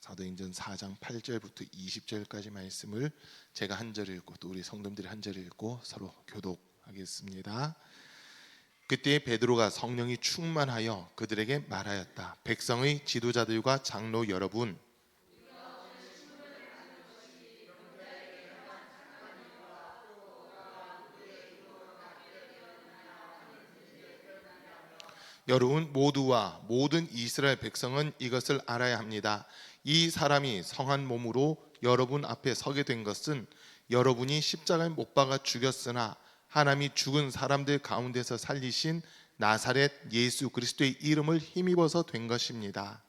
사도행전 4장 8절부터 20절까지 말씀을 제가 한 절 읽고 또 우리 성도님들이 한 절 읽고 서로 교독하겠습니다. 그때 베드로가 성령이 충만하여 그들에게 말하였다. 백성의 지도자들과 장로 여러분, 여러분 모두와 모든 이스라엘 백성은 이것을 알아야 합니다. 이 사람이 성한 몸으로 여러분 앞에 서게 된 것은 여러분이 십자가에 못 박아 죽였으나 하나님이 죽은 사람들 가운데서 살리신 나사렛 예수 그리스도의 이름을 힘입어서 된 것입니다.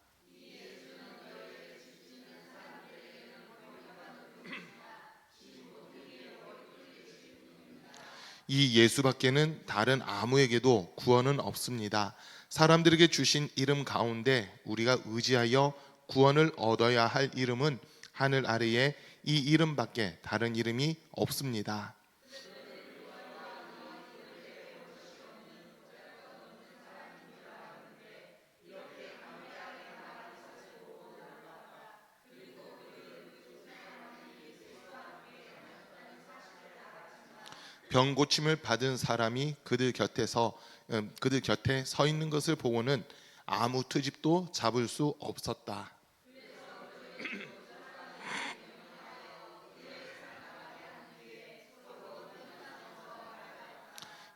이 예수밖에는 다른 아무에게도 구원은 없습니다. 사람들에게 주신 이름 가운데 우리가 의지하여 구원을 얻어야 할 이름은 하늘 아래에 이 이름밖에 다른 이름이 없습니다. 병 고침을 받은 사람이 그들 곁에 서 있는 것을 보고는 아무 트집도 잡을 수 없었다.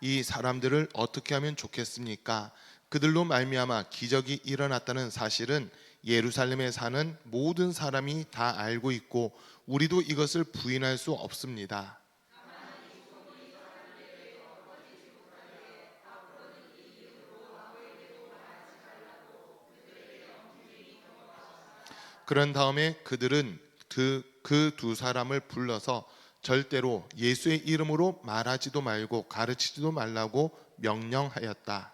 이 사람들을 어떻게 하면 좋겠습니까? 그들로 말미암아 기적이 일어났다는 사실은 예루살렘에 사는 모든 사람이 다 알고 있고 우리도 이것을 부인할 수 없습니다. 그런 다음에 그들은 그 두 사람을 불러서 절대로 예수의 이름으로 말하지도 말고 가르치지도 말라고 명령하였다.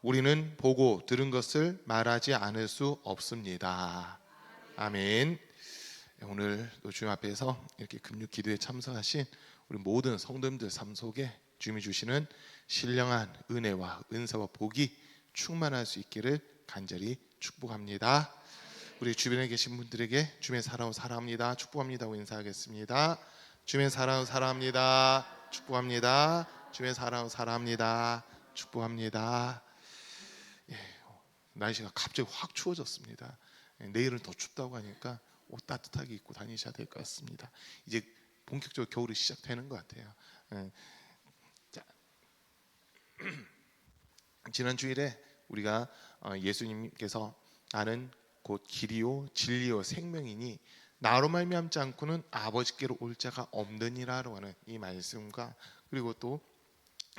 우리는 보고 들은 것을 말하지 않을 수 없습니다. 아멘. 오늘 주님 앞에서 이렇게 금육 기도에 참석하신 우리 모든 성도님들 삶 속에 주님이 주시는 신령한 은혜와 은사와 복이 충만할 수 있기를 간절히 축복합니다. 우리 주변에 계신 분들에게 주님의 사랑을 사랑합니다, 축복합니다고 인사하겠습니다. 주님의 사랑을 사랑합니다, 축복합니다. 주님의 사랑을 사랑합니다, 축복합니다. 날씨가 갑자기 확 추워졌습니다. 내일은 더 춥다고 하니까 옷 따뜻하게 입고 다니셔야 될 것 같습니다. 이제 본격적으로 겨울이 시작되는 것 같아요. 자, 지난 주일에 우리가 예수님께서 나는 곧 길이요 진리요 생명이니 나로 말미암지 않고는 아버지께로 올 자가 없느니라고 하는 이 말씀과 그리고 또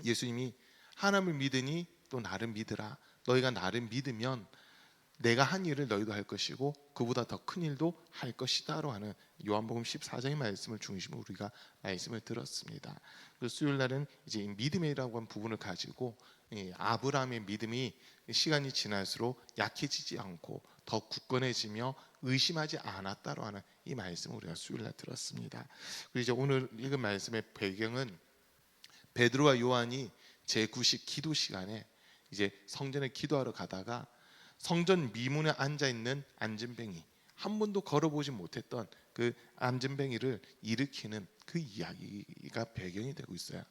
예수님이 하나님을 믿으니 또 나를 믿으라. 너희가 나를 믿으면 내가 한 일을 너희도 할 것이고 그보다 더 큰 일도 할 것이다라고 하는 요한복음 14장의 말씀을 중심으로 우리가 말씀을 들었습니다. 그 수요일 날은 이제 믿음이라고 하는 부분을 가지고 아브라함의 믿음이 시간이 지날수록 약해지지 않고 더 굳건해지며 의심하지 않았다라고 하는 이 말씀을 우리가 수요일 날 들었습니다. 그리고 이제 오늘 읽은 말씀의 배경은 베드로와 요한이 제9식 기도 시간에 이제 성전에 기도하러 가다가 성전 미문에 앉아 있는 안진뱅이, 한 번도 걸어보지 못했던 그 안진뱅이를 일으키는 그 이야기가 배경이 되고 있어요.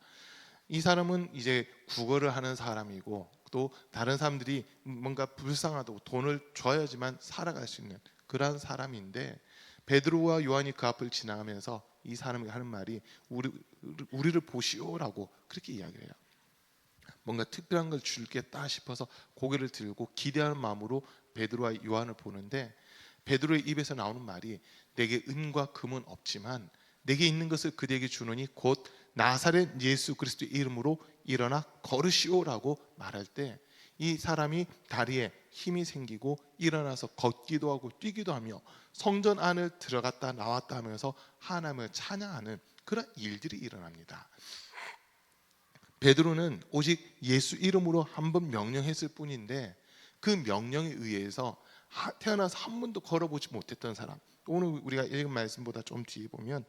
이 사람은 이제 국어를 하는 사람이고 또 다른 사람들이 뭔가 불쌍하다고 돈을 줘야지만 살아갈 수 있는 그런 사람인데 베드로와 요한이 그 앞을 지나가면서 이 사람이 하는 말이 우리를 보시오라고 그렇게 이야기를 해요. 뭔가 특별한 걸 줄겠다 싶어서 고개를 들고 기대하는 마음으로 베드로와 요한을 보는데 베드로의 입에서 나오는 말이 내게 은과 금은 없지만 내게 있는 것을 그대에게 주노니 곧 나사렛 예수 그리스도의 이름으로 일어나 걸으시오라고 말할 때 이 사람이 다리에 힘이 생기고 일어나서 걷기도 하고 뛰기도 하며 성전 안을 들어갔다 나왔다 하면서 하나님을 찬양하는 그런 일들이 일어납니다. 베드로는 오직 예수 이름으로 한 번 명령했을 뿐인데 그 명령에 의해서 태어나서 한 번도 걸어보지 못했던 사람, 또 오늘 우리가 읽은 말씀보다 좀 뒤에 보면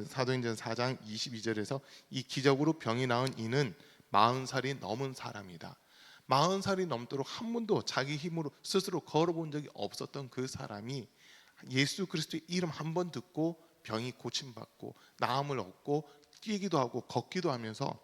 사도행전 4장 22절에서 이 기적으로 병이 나은 이는 40살이 넘은 사람이다. 40살이 넘도록 한 번도 자기 힘으로 스스로 걸어본 적이 없었던 그 사람이 예수 그리스도의 이름 한 번 듣고 병이 고침받고 나음을 얻고 뛰기도 하고 걷기도 하면서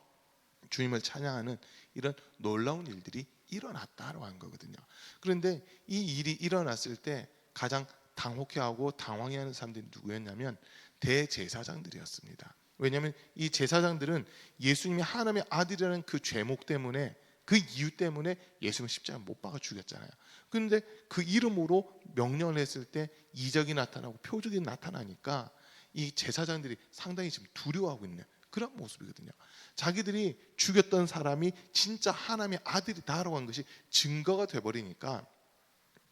주님을 찬양하는 이런 놀라운 일들이 일어났다고 하는 거거든요. 그런데 이 일이 일어났을 때 가장 당혹해하고 당황해하는 사람들이 누구였냐면 대제사장들이었습니다. 왜냐하면 이 제사장들은 예수님이 하나님의 아들이라는 그 죄목 때문에, 그 이유 때문에 예수님을 십자가에 못 박아 죽였잖아요. 그런데 그 이름으로 명령을 했을 때 이적이 나타나고 표적이 나타나니까 이 제사장들이 상당히 지금 두려워하고 있는 그런 모습이거든요. 자기들이 죽였던 사람이 진짜 하나님의 아들이다라고 한 것이 증거가 돼버리니까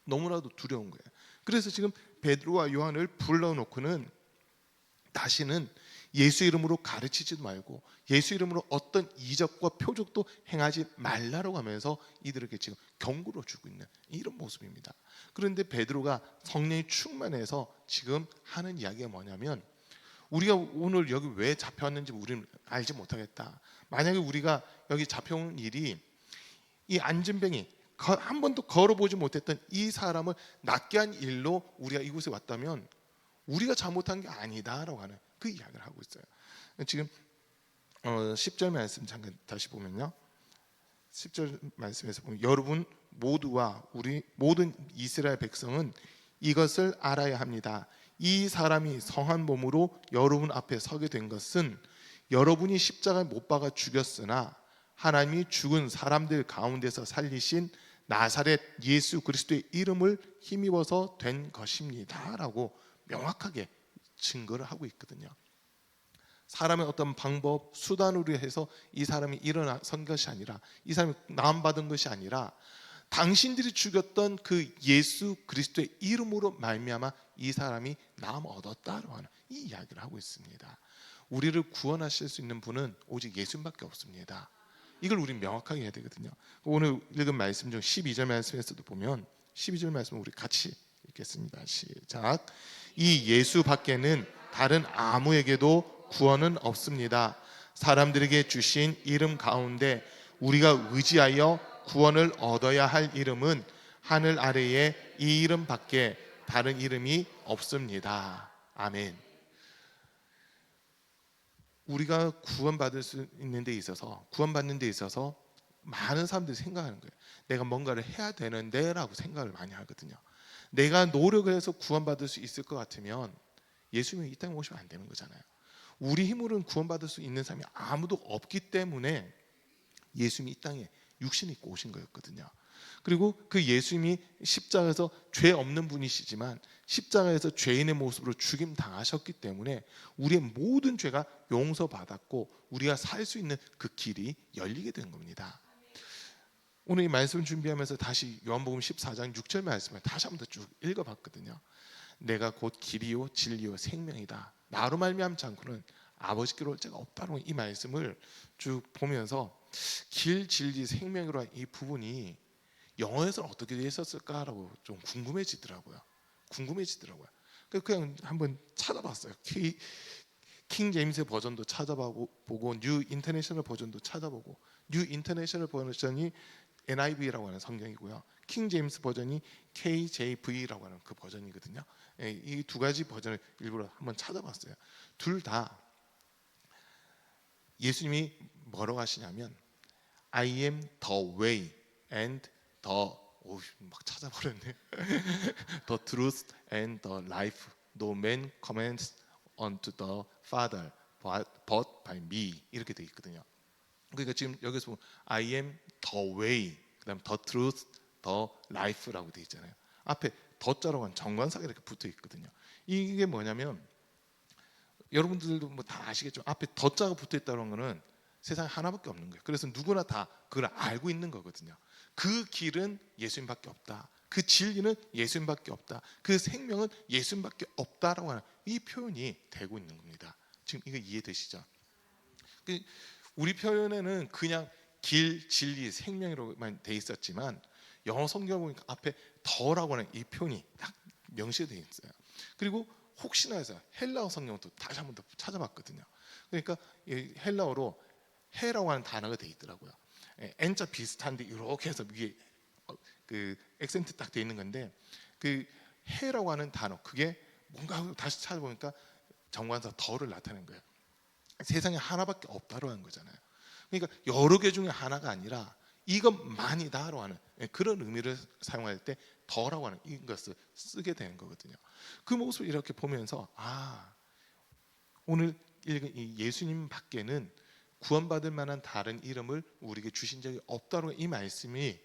너무나도 두려운 거예요. 그래서 지금 베드로와 요한을 불러놓고는 다시는 예수 이름으로 가르치지도 말고 예수 이름으로 어떤 이적과 표적도 행하지 말라고 하면서 이들에게 지금 경고를 주고 있는 이런 모습입니다. 그런데 베드로가 성령이 충만해서 지금 하는 이야기가 뭐냐면, 우리가 오늘 여기 왜 잡혀왔는지 우리는 알지 못하겠다. 만약에 우리가 여기 잡혀온 일이 이 안진병이 한 번도 걸어보지 못했던 이 사람을 낫게 한 일로 우리가 이곳에 왔다면 우리가 잘못한 게 아니다라고 하는 그 이야기를 하고 있어요. 지금 10절 말씀 잠깐 다시 보면요, 10절 말씀에서 보면 여러분 모두와 우리 모든 이스라엘 백성은 이것을 알아야 합니다. 이 사람이 성한 몸으로 여러분 앞에 서게 된 것은 여러분이 십자가에 못 박아 죽였으나 하나님이 죽은 사람들 가운데서 살리신 나사렛 예수 그리스도의 이름을 힘입어서 된 것입니다 라고 명확하게 증거를 하고 있거든요. 사람의 어떤 방법, 수단으로 해서 이 사람이 일어선 것이 아니라, 이 사람이 나음받은 것이 아니라 당신들이 죽였던 그 예수 그리스도의 이름으로 말미암아 이 사람이 나음 얻었다라고 하는 이 이야기를 하고 있습니다. 우리를 구원하실 수 있는 분은 오직 예수님밖에 없습니다. 이걸 우리 명확하게 해야 되거든요. 오늘 읽은 말씀 중 12절 말씀에서도 보면, 12절 말씀 우리 같이 읽겠습니다. 시작. 이 예수 밖에는 다른 아무에게도 구원은 없습니다. 사람들에게 주신 이름 가운데 우리가 의지하여 구원을 얻어야 할 이름은 하늘 아래에 이 이름 밖에 다른 이름이 없습니다. 아멘. 우리가 구원받을 수 있는 데 있어서, 구원받는 데 있어서 많은 사람들이 생각하는 거예요. 내가 뭔가를 해야 되는데 라고 생각을 많이 하거든요. 내가 노력을 해서 구원받을 수 있을 것 같으면 예수님이 이 땅에 오시면 안 되는 거잖아요. 우리 힘으로는 구원받을 수 있는 사람이 아무도 없기 때문에 예수님이 이 땅에 육신 입고 오신 거였거든요. 그리고 그 예수님이 십자가에서 죄 없는 분이시지만 십자가에서 죄인의 모습으로 죽임 당하셨기 때문에 우리의 모든 죄가 용서받았고 우리가 살 수 있는 그 길이 열리게 된 겁니다. 오늘 이 말씀 준비하면서 다시 요한복음 14장 6절 말씀을 다시 한번 더 쭉 읽어봤거든요. 내가 곧 길이요 진리요 생명이다. 나로 말미암지 않고는 아버지께로 올 자가 없다는 이 말씀을 쭉 보면서 길, 진리, 생명이로 이 부분이 영어에서는 어떻게 되어 있었을까라고 좀 궁금해지더라고요. 그냥 한번 찾아봤어요. 킹 제임스 버전도 찾아보고 뉴 인터내셔널 버전도 찾아보고, 뉴 인터내셔널 버전이 NIV라고 하는 성경이고요. 킹 제임스 버전이 KJV라고 하는 그 버전이거든요. 이 두 가지 버전을 일부러 한번 찾아봤어요. 둘 다 예수님이 뭐라고 하시냐면 I am the way and 막 찾아버렸네. The truth and the life. No man comes unto the Father but by me. 이렇게 돼 있거든요. 그러니까 지금 여기서 보면 I am the way, 그다음 the truth, the life라고 돼 있잖아요. 앞에 더자로 한 정관사가 이렇게 붙어 있거든요. 이게 뭐냐면 여러분들도 뭐 다 아시겠죠. 앞에 더자가 붙어 있다는 거는 세상에 하나밖에 없는 거예요. 그래서 누구나 다 그걸 알고 있는 거거든요. 그 길은 예수님밖에 없다. 그 진리는 예수님밖에 없다. 그 생명은 예수님밖에 없다라고 하는 이 표현이 되고 있는 겁니다. 지금 이거 이해되시죠? 우리 표현에는 그냥 길, 진리, 생명이로만 돼 있었지만 영어 성경 보니까 앞에 더라고 하는 이 표현이 딱 명시되어 있어요. 그리고 혹시나 해서 헬라어 성경도 다시 한 번 더 찾아봤거든요. 그러니까 이 헬라어로 해라고 하는 단어가 돼 있더라고요. N자 비슷한데 이렇게 해서 위에 그 액센트 딱 돼 있는 건데, 그 해라고 하는 단어, 그게 뭔가 하고 다시 찾아보니까 정관사 더를 나타낸 거예요. 세상에 하나밖에 없다로 한 거잖아요. 그러니까 여러 개 중에 하나가 아니라 이것만이다로 하는 그런 의미를 사용할 때 더라고 하는 이것을 쓰게 되는 거거든요. 그 모습을 이렇게 보면서 오늘 읽은 이 예수님 밖에는 구원받을 만한 다른 이름을 우리에게 주신 적이 없다로, 이 말씀이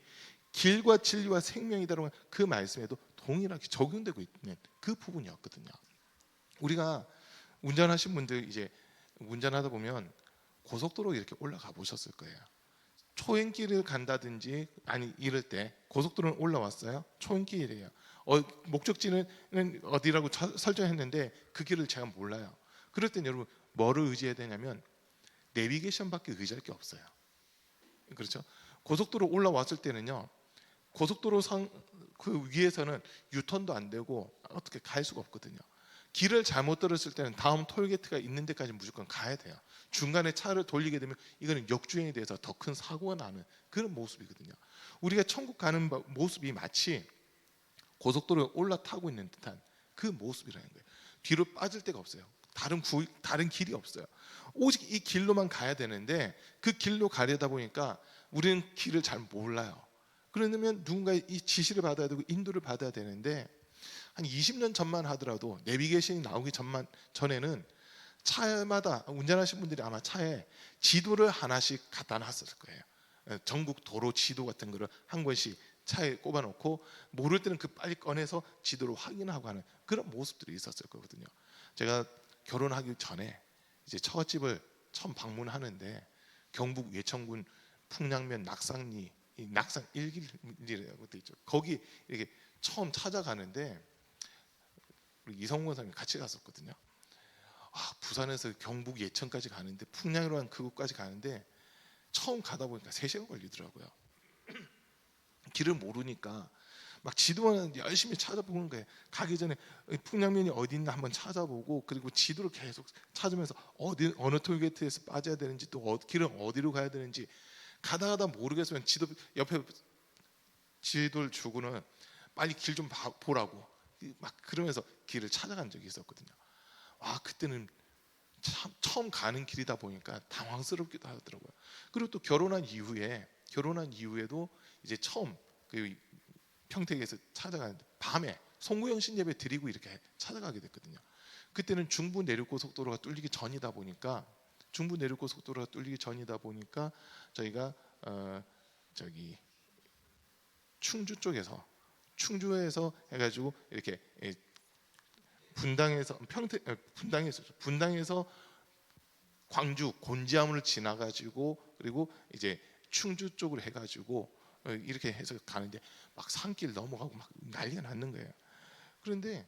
길과 진리와 생명이다라고 하는 그 말씀에도 동일하게 적용되고 있는 그 부분이었거든요. 우리가 운전하신 분들 이제 운전하다 보면 고속도로 이렇게 올라가 보셨을 거예요. 초행길을 간다든지 아니 이럴 때 고속도로는 올라왔어요. 초행길이에요. 목적지는 어디라고 설정했는데 그 길을 제가 몰라요. 그럴 땐 여러분 뭐를 의지해야 되냐면 내비게이션밖에 의지할 게 없어요. 그렇죠? 고속도로 올라왔을 때는요, 고속도로 그 위에서는 유턴도 안 되고 어떻게 갈 수가 없거든요. 길을 잘못 들었을 때는 다음 톨게이트가 있는 데까지 무조건 가야 돼요. 중간에 차를 돌리게 되면 이거는 역주행에 대해서 더 큰 사고가 나는 그런 모습이거든요. 우리가 천국 가는 모습이 마치 고속도로에 올라타고 있는 듯한 그 모습이라는 거예요. 뒤로 빠질 데가 없어요. 다른 길이 없어요. 오직 이 길로만 가야 되는데 그 길로 가려다 보니까 우리는 길을 잘 몰라요. 그러면 누군가의 이 지시를 받아야 되고 인도를 받아야 되는데, 한 20년 전만 하더라도 내비게이션이 나오기 전에는 차마다 운전하신 분들이 아마 차에 지도를 하나씩 갖다 놨을 거예요. 전국 도로 지도 같은 거를 한 권씩 차에 꼽아놓고 모를 때는 그 빨리 꺼내서 지도를 확인하고 하는 그런 모습들이 있었을 거거든요. 제가 결혼하기 전에 이제 처갓집을 처음 방문하는데 경북 예천군 풍량면 낙상리, 낙상 1길이라고 돼 있죠. 거기 이렇게 처음 찾아가는데 우리 이성권 사람이 같이 갔었거든요. 부산에서 경북 예천까지 가는데 풍량이라고 하는 그곳까지 가는데 처음 가다 보니까 3시간 걸리더라고요. 길을 모르니까 막 지도만 열심히 찾아보는 거예요. 가기 전에 풍량면이 어디 있나 한번 찾아보고, 그리고 지도를 계속 찾으면서 어느 톨게이트에서 빠져야 되는지, 또 길은 어디로 가야 되는지, 가다 모르겠으면 지도 옆에 지도를 주고는 빨리 길 좀 보라고 막 그러면서 길을 찾아간 적이 있었거든요. 그때는 참 처음 가는 길이다 보니까 당황스럽기도 하더라고요. 그리고 또 결혼한 이후에도 이제 처음 그 평택에서 찾아가는데 밤에 송구영신 예배 드리고 이렇게 찾아가게 됐거든요. 그때는 중부 내륙고속도로가 뚫리기 전이다 보니까 저희가 저기 충주에서 해가지고 이렇게 분당에서 광주 곤지암을 지나가지고, 그리고 이제 충주 쪽으로 해가지고 이렇게 해서 가는데 막 산길 넘어가고 막 난리가 났는 거예요. 그런데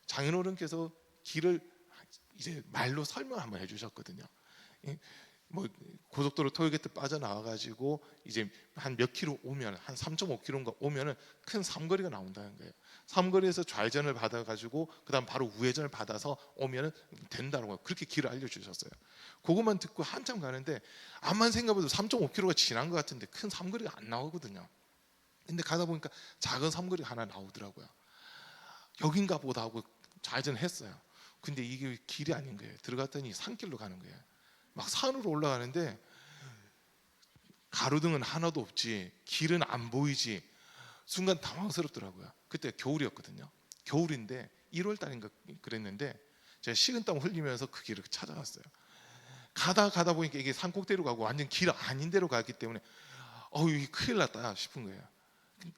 장인어른께서 길을 이제 말로 설명 한번 해주셨거든요. 뭐 고속도로 톨게이트 빠져나와가지고 이제 한 몇 킬로 오면, 한 3.5킬로인가 오면은 큰 삼거리가 나온다는 거예요. 삼거리에서 좌회전을 받아가지고 그다음 바로 우회전을 받아서 오면은 된다고 그렇게 길을 알려주셨어요. 그것만 듣고 한참 가는데 암만 생각해도 3.5킬로가 지난 것 같은데 큰 삼거리가 안 나오거든요. 근데 가다 보니까 작은 삼거리가 하나 나오더라고요. 여긴가 보다 하고 좌회전을 했어요. 근데 이게 길이 아닌 거예요. 들어갔더니 산길로 가는 거예요. 막 산으로 올라가는데 가로등은 하나도 없지, 길은 안 보이지. 순간 당황스럽더라고요. 그때 겨울이었거든요. 겨울인데 1월 달인가 그랬는데 제가 식은땀 흘리면서 그 길을 찾아갔어요. 가다 보니까 이게 산꼭대로 가고 완전 길 아닌 데로 갔기 때문에 이게 큰일 났다 싶은 거예요.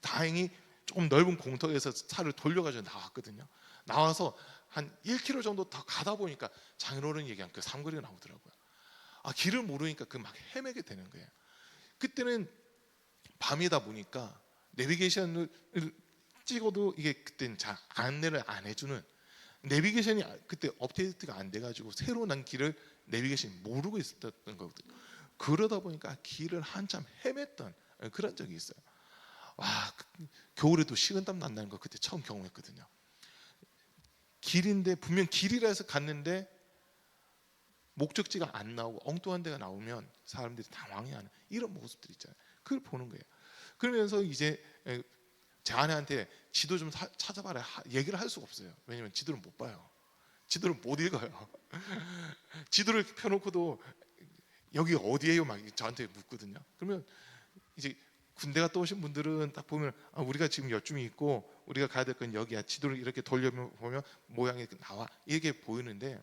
다행히 조금 넓은 공터에서 차를 돌려가지고 나왔거든요. 나와서 한 1km 정도 더 가다 보니까 장인어른이 얘기한 그 삼거리가 나오더라고요. 길을 모르니까 그 막 헤매게 되는 거예요. 그때는 밤이다 보니까 내비게이션을 찍어도 이게 그때는 잘 안내를 안 해주는, 내비게이션이 그때 업데이트가 안 돼가지고 새로 난 길을 내비게이션이 모르고 있었던 거거든요. 그러다 보니까 길을 한참 헤맸던 그런 적이 있어요. 겨울에도 식은땀 난다는 거 그때 처음 경험했거든요. 길인데 분명 길이라 해서 갔는데 목적지가 안 나오고 엉뚱한 데가 나오면 사람들이 당황해하는 이런 모습들 있잖아요. 그걸 보는 거예요. 그러면서 이제 제 아내한테 지도 좀 찾아봐라 얘기를 할 수가 없어요. 왜냐면 지도를 못 봐요. 지도를 못 읽어요. 지도를 펴놓고도 여기 어디예요? 막 저한테 묻거든요. 그러면 이제 군대 갔다 오신 분들은 딱 보면 우리가 지금 여쯤이 있고 우리가 가야 될 건 여기야. 지도를 이렇게 돌려보면 모양이 나와. 이게 보이는데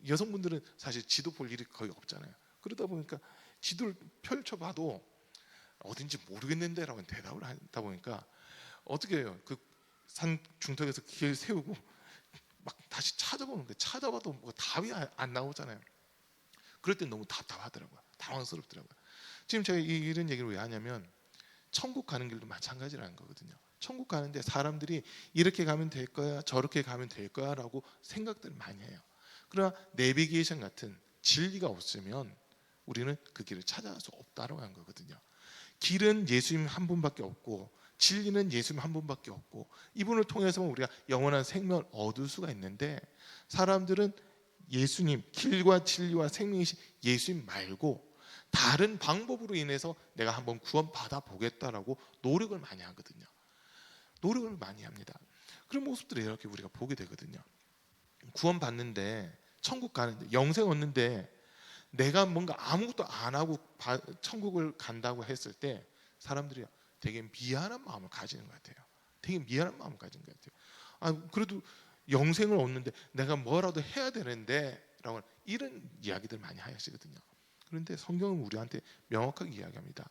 여성분들은 사실 지도 볼 일이 거의 없잖아요. 그러다 보니까 지도를 펼쳐봐도 어딘지 모르겠는데라고 대답을 하다 보니까 어떻게 해요? 그 산 중턱에서 길 세우고 막 다시 찾아보는데 찾아봐도 뭐 답이 안 나오잖아요. 그럴 때 너무 답답하더라고요. 당황스럽더라고요. 지금 제가 이런 얘기를 왜 하냐면 천국 가는 길도 마찬가지라는 거거든요. 천국 가는데 사람들이 이렇게 가면 될 거야, 저렇게 가면 될 거야라고 생각들을 많이 해요. 그러나 내비게이션 같은 진리가 없으면 우리는 그 길을 찾아갈 수 없다라고 하는 거거든요. 길은 예수님 한 분밖에 없고 진리는 예수님 한 분밖에 없고 이분을 통해서만 우리가 영원한 생명을 얻을 수가 있는데 사람들은 예수님 길과 진리와 생명이신 예수님 말고 다른 방법으로 인해서 내가 한번 구원 받아 보겠다라고 노력을 많이 하거든요. 노력을 많이 합니다. 그런 모습들을 이렇게 우리가 보게 되거든요. 구원 받는데 천국 가는데 영생 얻는데 내가 뭔가 아무것도 안 하고 천국을 간다고 했을 때 사람들이 되게 미안한 마음을 가지는 것 같아요. 되게 미안한 마음을 가지는 것 같아요. 그래도 영생을 얻는데 내가 뭐라도 해야 되는데 라고 이런 이야기들 많이 하시거든요. 그런데 성경은 우리한테 명확하게 이야기합니다.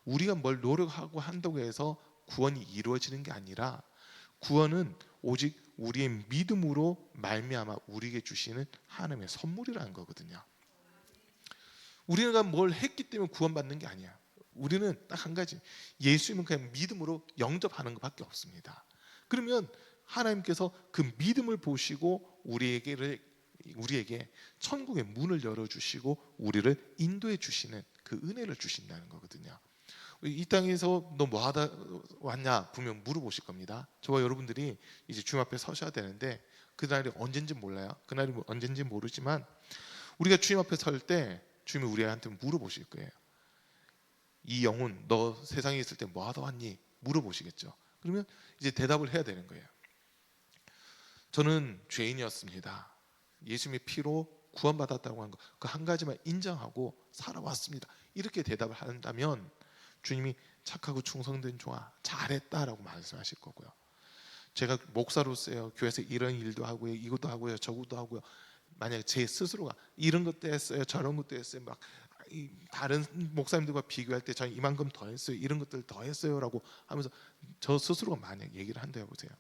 우리가 뭘 노력하고 한다고 해서 구원이 이루어지는 게 아니라 구원은 오직 우리의 믿음으로 말미암아 우리에게 주시는 하나님의 선물이라는 거거든요. 우리가 뭘 했기 때문에 구원받는 게 아니야. 우리는 딱 한 가지, 예수님은 그냥 믿음으로 영접하는 것밖에 없습니다. 그러면 하나님께서 그 믿음을 보시고 우리에게 천국의 문을 열어주시고 우리를 인도해 주시는 그 은혜를 주신다는 거거든요. 이 땅에서 너 뭐 하다 왔냐 분명 물어보실 겁니다. 저와 여러분들이 이제 주님 앞에 서셔야 되는데 그날이 언젠지 몰라요. 그날이 언젠지 모르지만 우리가 주님 앞에 설 때 주님이 우리한테 물어보실 거예요. 이 영혼 너 세상에 있을 때 뭐 하다 왔니? 물어보시겠죠. 그러면 이제 대답을 해야 되는 거예요. 저는 죄인이었습니다. 예수님의 피로 구원받았다고 하는 거 그 한 가지만 인정하고 살아왔습니다. 이렇게 대답을 한다면 주님이 착하고 충성된 종아 잘했다라고 말씀하실 거고요. 제가 목사로서요 교회에서 이런 일도 하고요 이것도 하고요 저것도 하고요 만약에 제 스스로가 이런 것도 했어요 저런 것도 했어요 막 다른 목사님들과 비교할 때 저는 이만큼 더 했어요 이런 것들 더 했어요라고 하면서 저 스스로가 만약 얘기를 한다 해보세요.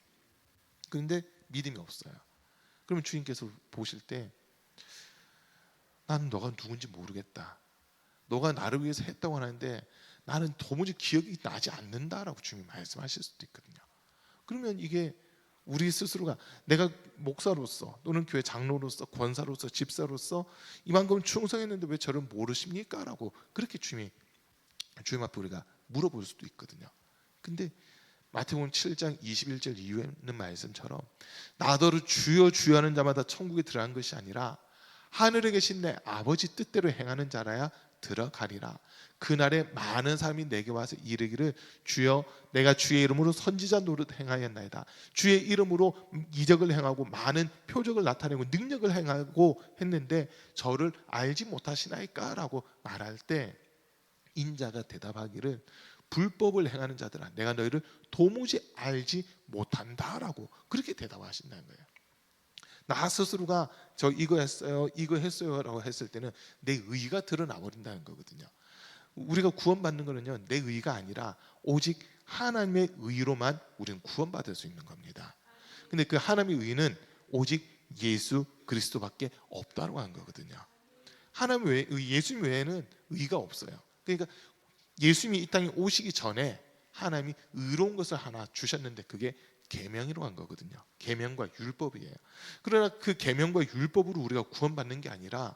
그런데 믿음이 없어요. 그러면 주님께서 보실 때 나는 너가 누군지 모르겠다. 너가 나를 위해서 했다고 하는데 나는 도무지 기억이 나지 않는다라고 주님이 말씀하실 수도 있거든요. 그러면 이게 우리 스스로가 내가 목사로서 또는 교회 장로로서 권사로서 집사로서 이만큼 충성했는데 왜 저를 모르십니까? 라고 그렇게 주님 앞에 우리가 물어볼 수도 있거든요. 근데 마태복음 7장 21절 이후에 있는 말씀처럼 나더러 주여 주여 하는 자마다 천국에 들어간 것이 아니라 하늘에 계신 내 아버지 뜻대로 행하는 자라야 들어가리라. 그날에 많은 사람이 내게 와서 이르기를 주여 내가 주의 이름으로 선지자 노릇 행하였나이다. 주의 이름으로 이적을 행하고 많은 표적을 나타내고 능력을 행하고 했는데 저를 알지 못하시나이까? 라고 말할 때 인자가 대답하기를 불법을 행하는 자들아 내가 너희를 도무지 알지 못한다라고 그렇게 대답하신다는 거예요. 나 스스로가 저 이거 했어요 라고 했을 때는 내 의가 드러나 버린다는 거거든요. 우리가 구원받는 거는요 내 의가 아니라 오직 하나님의 의로만 우리는 구원받을 수 있는 겁니다. 근데 그 하나님의 의는 오직 예수 그리스도밖에 없다고 하는 거거든요. 하나님 외 예수님 외에는 의가 없어요. 그러니까 예수님이 이 땅에 오시기 전에 하나님이 의로운 것을 하나 주셨는데 그게 계명이라고 한 거거든요. 계명과 율법이에요. 그러나 그 계명과 율법으로 우리가 구원받는 게 아니라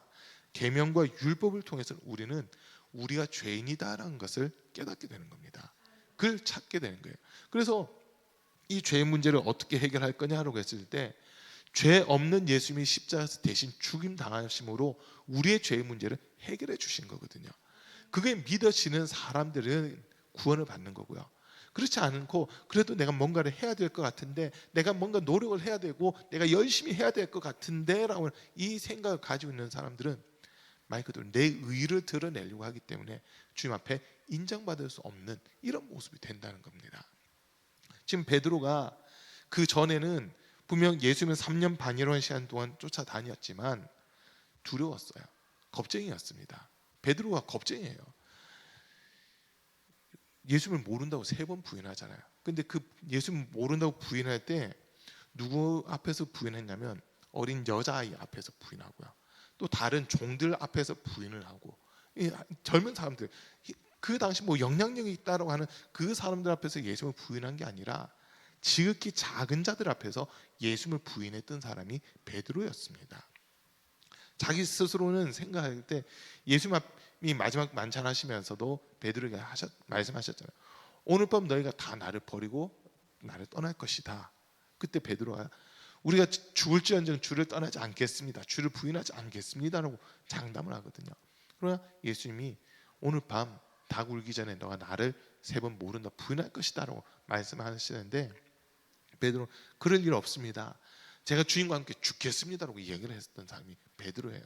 계명과 율법을 통해서 우리는 우리가 죄인이다라는 것을 깨닫게 되는 겁니다. 그걸 찾게 되는 거예요. 그래서 이 죄의 문제를 어떻게 해결할 거냐라고 했을 때 죄 없는 예수님이 십자가에서 대신 죽임 당하심으로 우리의 죄의 문제를 해결해 주신 거거든요. 그게 믿어지는 사람들은 구원을 받는 거고요. 그렇지 않고 그래도 내가 뭔가를 해야 될 것 같은데, 내가 뭔가 노력을 해야 되고 내가 열심히 해야 될 것 같은데 라고 이 생각을 가지고 있는 사람들은 말 그대로 내 의를 드러내려고 하기 때문에 주님 앞에 인정받을 수 없는 이런 모습이 된다는 겁니다. 지금 베드로가 그 전에는 분명 예수님을 3년 반이라는 시간 동안 쫓아다녔지만 두려웠어요. 겁쟁이였습니다. 베드로가 겁쟁이에요. 예수님을 모른다고 3번 부인하잖아요. 근데 그 예수님 모른다고 부인할 때 누구 앞에서 부인했냐면 어린 여자아이 앞에서 부인하고요. 또 다른 종들 앞에서 부인을 하고, 이 젊은 사람들, 그 당시 뭐 영향력이 있다고 하는 그 사람들 앞에서 예수님을 부인한 게 아니라 지극히 작은 자들 앞에서 예수님을 부인했던 사람이 베드로였습니다. 자기 스스로는 생각할 때 예수님이 마지막 만찬하시면서도 베드로에게 말씀하셨잖아요. 오늘 밤 너희가 다 나를 버리고 나를 떠날 것이다. 그때 베드로가 우리가 죽을지언정 주를 떠나지 않겠습니다, 주를 부인하지 않겠습니다라고 장담을 하거든요. 그러나 예수님이 오늘 밤 닭 울기 전에 너가 나를 3번 모른다 부인할 것이다라고 말씀하시는데, 베드로 그럴 일 없습니다, 제가 주님과 함께 죽겠습니다라고 얘기를 했던 사람이 베드로예요.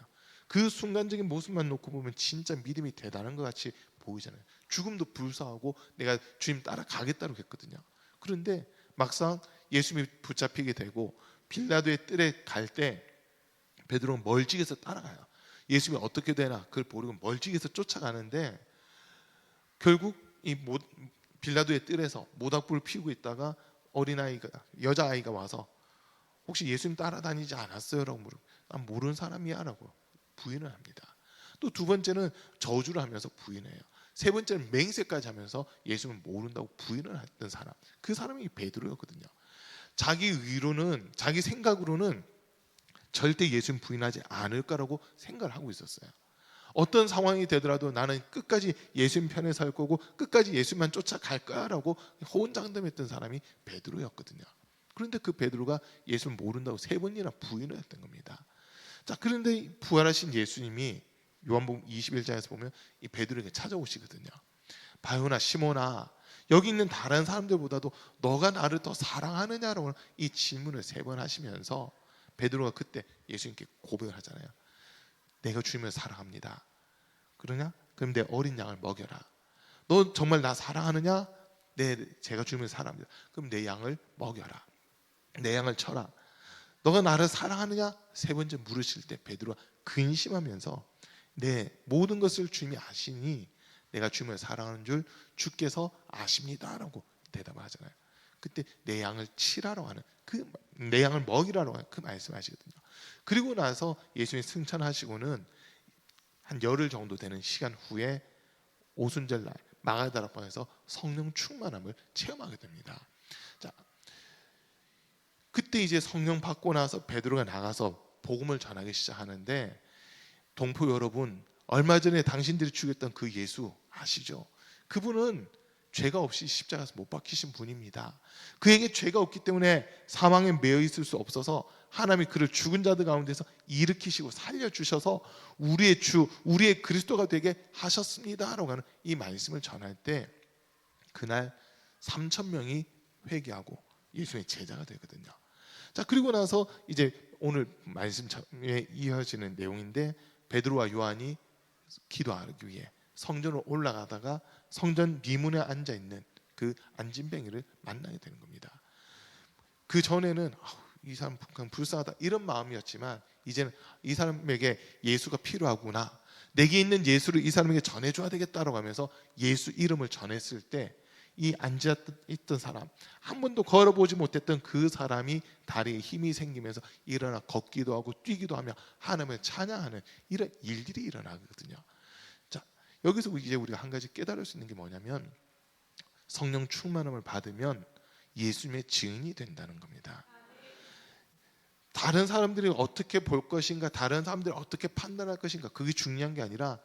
그 순간적인 모습만 놓고 보면 진짜 믿음이 대단한 것 같이 보이잖아요. 죽음도 불사하고 내가 주님 따라가겠다고 했거든요. 그런데 막상 예수님이 붙잡히게 되고 빌라도의 뜰에 갈 때 베드로는 멀찍이서 따라가요. 예수님이 어떻게 되나 그걸 모르고 멀찍이서 쫓아가는데, 결국 이 빌라도의 뜰에서 모닥불을 피우고 있다가 어린아이가, 여자아이가 와서 혹시 예수님 따라다니지 않았어요? 라고 물어요. 난 모르는 사람이야 라고 부인을 합니다. 또 2번째는 저주를 하면서 부인해요. 3번째는 맹세까지 하면서 예수님을 모른다고 부인을 했던 사람, 그 사람이 베드로였거든요. 자기 의로는, 자기 생각으로는 절대 예수님 부인하지 않을 거라고 생각을 하고 있었어요. 어떤 상황이 되더라도 나는 끝까지 예수님 편에 설 거고 끝까지 예수님만 쫓아갈 거야라고 호언장담했던 사람이 베드로였거든요. 그런데 그 베드로가 예수를 모른다고 3번이나 부인을 했던 겁니다. 자, 그런데 부활하신 예수님이 요한복음 21장에서 보면 이 베드로에게 찾아오시거든요. 바요나 시몬아, 여기 있는 다른 사람들보다도 너가 나를 더 사랑하느냐라고 이 질문을 3번 하시면서 베드로가 그때 예수님께 고백을 하잖아요. 내가 주님을 사랑합니다. 그러냐? 그럼 내 어린 양을 먹여라. 너 정말 나 사랑하느냐? 네, 제가 주님을 사랑합니다. 그럼 내 양을 먹여라. 내 양을 쳐라. 너가 나를 사랑하느냐? 3번째 물으실 때 베드로가 근심하면서 내 모든 것을 주님이 아시니 내가 주님을 사랑하는 줄 주께서 아십니다라고 대답하잖아요. 그때 내 양을 치라고 하는, 그 내 양을 먹이라고 하는 그 말씀하시거든요. 그리고 나서 예수님이 승천하시고는 한 열흘 정도 되는 시간 후에 오순절날 마가다락방에서 성령 충만함을 체험하게 됩니다. 자, 그때 이제 성령 받고 나서 베드로가 나가서 복음을 전하기 시작하는데, 동포 여러분, 얼마 전에 당신들이 죽였던 그 예수 아시죠? 그분은 죄가 없이 십자가에서 못 박히신 분입니다. 그에게 죄가 없기 때문에 사망에 매여 있을 수 없어서 하나님이 그를 죽은 자들 가운데서 일으키시고 살려주셔서 우리의 주, 우리의 그리스도가 되게 하셨습니다라고 하는 이 말씀을 전할 때 그날 3,000명이 회개하고 예수의 제자가 되거든요. 자, 그리고 나서 이제 오늘 말씀에 이어지는 내용인데, 베드로와 요한이 기도하기 위해 성전으로 올라가다가 성전 미문에 앉아 있는 그 안진뱅이를 만나게 되는 겁니다. 그 전에는 이 사람 불쌍하다 이런 마음이었지만 이제는 이 사람에게 예수가 필요하구나, 내게 있는 예수를 이 사람에게 전해줘야 되겠다라고 하면서 예수 이름을 전했을 때 이 앉아있던 사람, 한 번도 걸어보지 못했던 그 사람이 다리에 힘이 생기면서 일어나 걷기도 하고 뛰기도 하며 하나님을 찬양하는 이런 일들이 일어나거든요. 자, 여기서 이제 우리가 한 가지 깨달을 수 있는 게 뭐냐면, 성령 충만함을 받으면 예수님의 증인이 된다는 겁니다. 다른 사람들이 어떻게 볼 것인가, 다른 사람들이 어떻게 판단할 것인가, 그게 중요한 게 아니라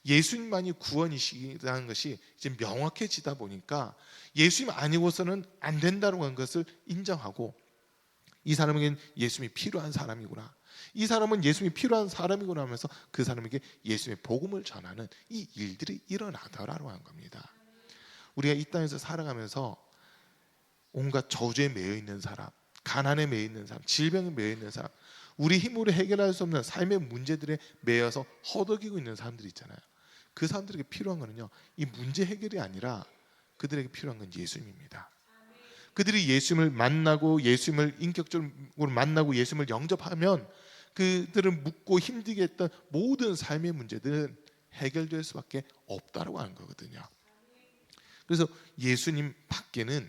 예수님만이 구원이시라는 것이 이제 명확해지다 보니까 예수님 아니고서는 안 된다는 것을 인정하고, 이 사람에겐 예수님이 필요한 사람이구나. 이 사람은 예수님이 필요한 사람이구나 하면서 그 사람에게 예수님의 복음을 전하는 이 일들이 일어나더라고 하는 겁니다. 우리가 이 땅에서 살아가면서 온갖 저주에 매여 있는 사람, 가난에 매여 있는 사람, 질병에 매여 있는 사람, 우리 힘으로 해결할 수 없는 삶의 문제들에 매여서 허덕이고 있는 사람들이 있잖아요. 그 사람들에게 필요한 거는요, 이 문제 해결이 아니라 그들에게 필요한 건 예수님입니다. 그들이 예수님을 만나고 예수님을 인격적으로 만나고 예수님을 영접하면 그들은 묻고 힘들게 했던 모든 삶의 문제들은 해결될 수밖에 없다라고 하는 거거든요. 그래서 예수님 밖에는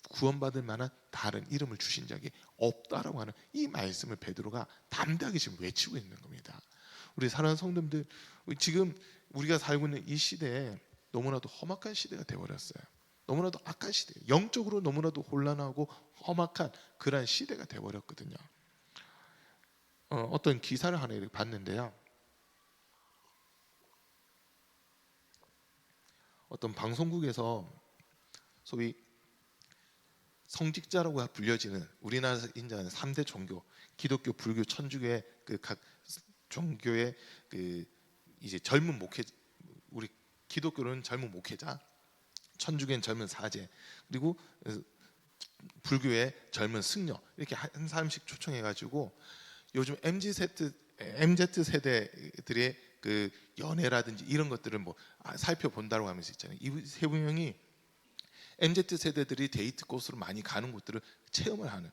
구원받을 만한 다른 이름을 주신 적이 없다라고 하는 이 말씀을 베드로가 담대하게 지금 외치고 있는 겁니다. 우리 사랑하는 성도님들, 지금 우리가 살고 있는 이 시대에 너무나도 험악한 시대가 되어버렸어요. 너무나도 악한 시대, 영적으로 너무나도 혼란하고 험악한 그러한 시대가 되어버렸거든요. 어떤 기사를 하나 이렇게 봤는데요. 어떤 방송국에서 소위 성직자라고 불려지는 우리나라에서 인정하는 3대 종교, 기독교, 불교, 천주교의 그 각 종교의 그 이제 젊은 목회, 우리 기독교는 젊은 목회자, 천주교는 젊은 사제, 그리고 불교의 젊은 승려, 이렇게 한 사람씩 초청해가지고 요즘 MZ 세대들의 그 연애라든지 이런 것들을 뭐 살펴본다고 하면서 있잖아요. 이 세 명이 MZ 세대들이 데이트 코스로 많이 가는 곳들을 체험을 하는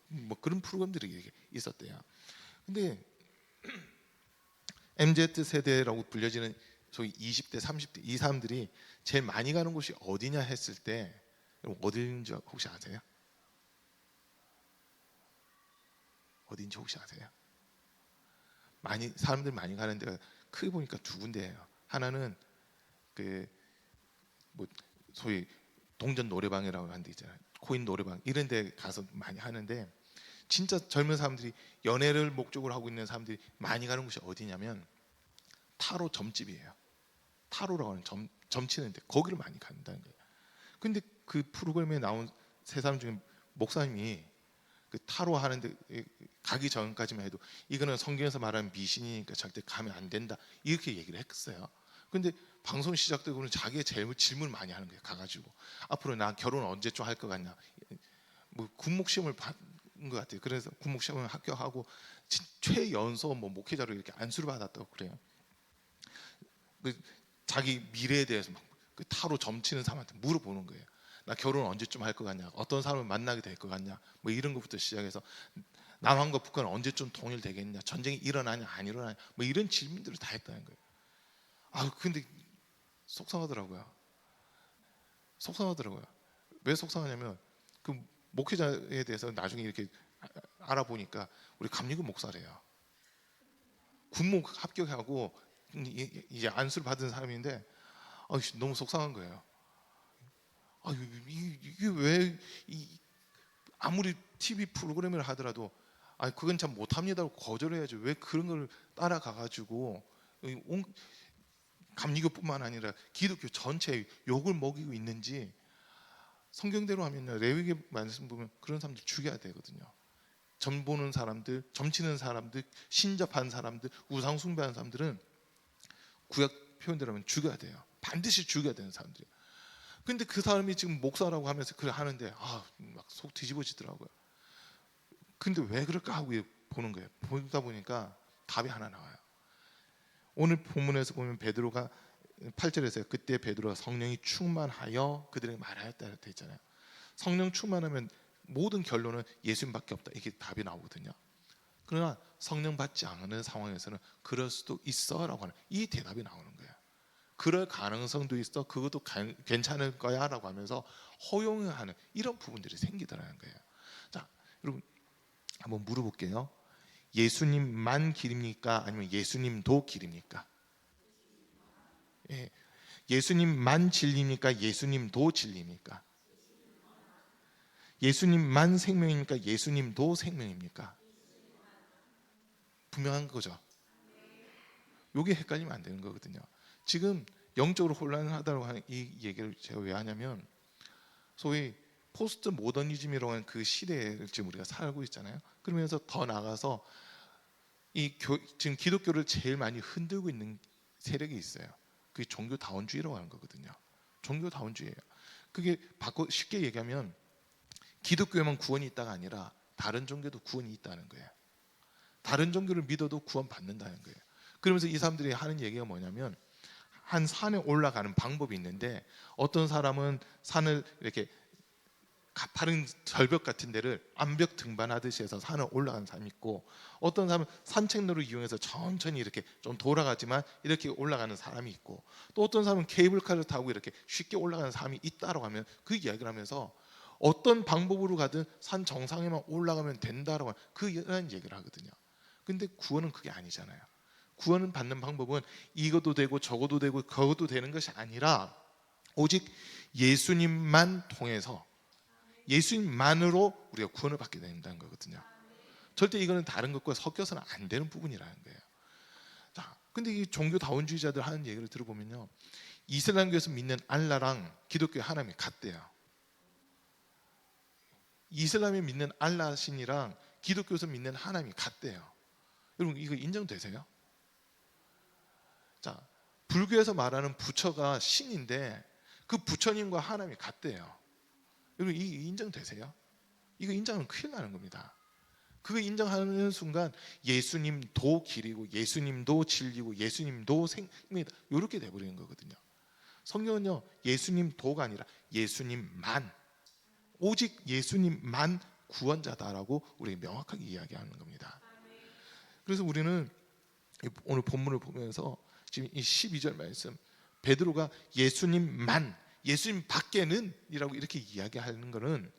뭐 그런 프로그램들이 있었대요. 근데 MZ 세대라고 불려지는 소위 20대, 30대 이 사람들이 제일 많이 가는 곳이 어디냐 했을 때 어디인지 혹시 아세요? 어디인지 혹시 아세요? 사람들 많이 가는 데가 크게 보니까 두 군데예요. 하나는 그 뭐 소위 동전 노래방이라고 하는 데 있잖아요. 코인 노래방 이런 데 가서 많이 하는데, 진짜 젊은 사람들이 연애를 목적으로 하고 있는 사람들이 많이 가는 곳이 어디냐면 타로 점집이에요. 타로라고 하는 점 치는데 거기를 많이 간다는 거예요. 근데 그 프로그램에 나온 세 사람 중에 목사님이 그 타로 하는데 가기 전까지만 해도 이거는 성경에서 말하는 미신이니까 절대 가면 안 된다 이렇게 얘기를 했어요. 근데 방송 시작되고는 자기의 제일 질문을 많이 하는 거예요. 가가지고 앞으로 나 결혼 언제쯤 할 것 같냐, 뭐 군목 시험을 받은 것 같아요. 그래서 군목 시험을 합격하고 최연소 뭐 목회자로 이렇게 안수를 받았다고 그래요. 자기 미래에 대해서 막 그 타로 점치는 사람한테 물어보는 거예요. 나 결혼 언제쯤 할 것 같냐, 어떤 사람을 만나게 될 것 같냐, 뭐 이런 것부터 시작해서 남한과 북한은 언제쯤 통일되겠냐, 전쟁이 일어나냐 안 일어나냐, 뭐 이런 질문들을 다 했다는 거예요. 근데 속상하더라고요. 왜 속상하냐면 그 목회자에 대해서 나중에 이렇게 알아보니까 우리 감리교 목사래요. 군목 합격하고 이제 안수를 받은 사람인데 너무 속상한 거예요. 이게 왜 아무리 TV 프로그램을 하더라도 그건 참 못합니다고 거절해야지 왜 그런 걸 따라가가지고 감리교뿐만 아니라 기독교 전체에 욕을 먹이고 있는지, 성경대로 하면 레위기 말씀 보면 그런 사람들 죽여야 되거든요. 점 보는 사람들, 점치는 사람들, 신접한 사람들, 우상 숭배하는 사람들은 구약 표현대로 하면 죽여야 돼요. 반드시 죽여야 되는 사람들이에요. 근데 그 사람이 지금 목사라고 하면서 그걸 하는데 막 속 뒤집어지더라고요. 근데 왜 그럴까 하고 보는 거예요. 보다 보니까 답이 하나 나와요. 오늘 본문에서 보면 베드로가 8절에서 그때 베드로가 성령이 충만하여 그들에게 말하였다 되어 있잖아요. 성령 충만하면 모든 결론은 예수님밖에 없다, 이게 답이 나오거든요. 그러나 성령 받지 않는 상황에서는 그럴 수도 있어라고 하는 이 대답이 나오는 거예요. 그럴 가능성도 있어, 그것도 괜찮을 거야 라고 하면서 허용하는 이런 부분들이 생기더라는 거예요. 자, 여러분 한번 물어볼게요. 예수님만 길입니까? 아니면 예수님도 길입니까? 예. 예수님만 진리입니까? 예수님도 진리입니까? 예수님만 생명입니까? 예수님도 생명입니까? 분명한 거죠. 이게 헷갈리면 안 되는 거거든요. 지금 영적으로 혼란하다고 하는 이 얘기를 제가 왜 하냐면, 소위 포스트 모더니즘이라고 하는 그 시대를 지금 우리가 살고 있잖아요. 그러면서 더 나아가서 지금 기독교를 제일 많이 흔들고 있는 세력이 있어요. 그게 종교다원주의라고 하는 거거든요. 종교다원주의예요. 그게 쉽게 얘기하면 기독교에만 구원이 있다가 아니라 다른 종교도 구원이 있다는 거예요. 다른 종교를 믿어도 구원받는다는 거예요. 그러면서 이 사람들이 하는 얘기가 뭐냐면 한 산에 올라가는 방법이 있는데 어떤 사람은 산을 이렇게 가파른 절벽 같은 데를 암벽 등반하듯이 해서 산을 올라가는 사람이 있고 어떤 사람은 산책로를 이용해서 천천히 이렇게 좀 돌아가지만 이렇게 올라가는 사람이 있고 또 어떤 사람은 케이블카를 타고 이렇게 쉽게 올라가는 사람이 있다라고 하면 그 이야기를 하면서 어떤 방법으로 가든 산 정상에만 올라가면 된다라고 그런 얘기를 하거든요. 근데 구원은 그게 아니잖아요. 구원을 받는 방법은 이것도 되고 저것도 되고 그것도 되는 것이 아니라 오직 예수님만 통해서 예수님만으로 우리가 구원을 받게 된다는 거거든요. 절대 이거는 다른 것과 섞여서는 안 되는 부분이라는 거예요. 자, 근데 이 종교다원주의자들 하는 얘기를 들어보면요, 이슬람교에서 믿는 알라랑 기독교의 하나님이 같대요. 이슬람이 믿는 알라 신이랑 기독교에서 믿는 하나님이 같대요. 여러분 이거 인정되세요? 자, 불교에서 말하는 부처가 신인데 그 부처님과 하나님이 같대요. 여러분 이 인정되세요? 이거 인정하면 큰일 나는 겁니다. 그거 인정하는 순간 예수님도 길이고 예수님도 진리고 예수님도 생명이다 이렇게 돼버리는 거거든요. 성경은요 예수님도가 아니라 예수님만, 오직 예수님만 구원자다라고 우리가 명확하게 이야기하는 겁니다. 그래서 우리는 오늘 본문을 보면서 지금 이 12절 말씀 베드로가 예수님만, 예수님 밖에는 이라고 이렇게 이야기하는 것은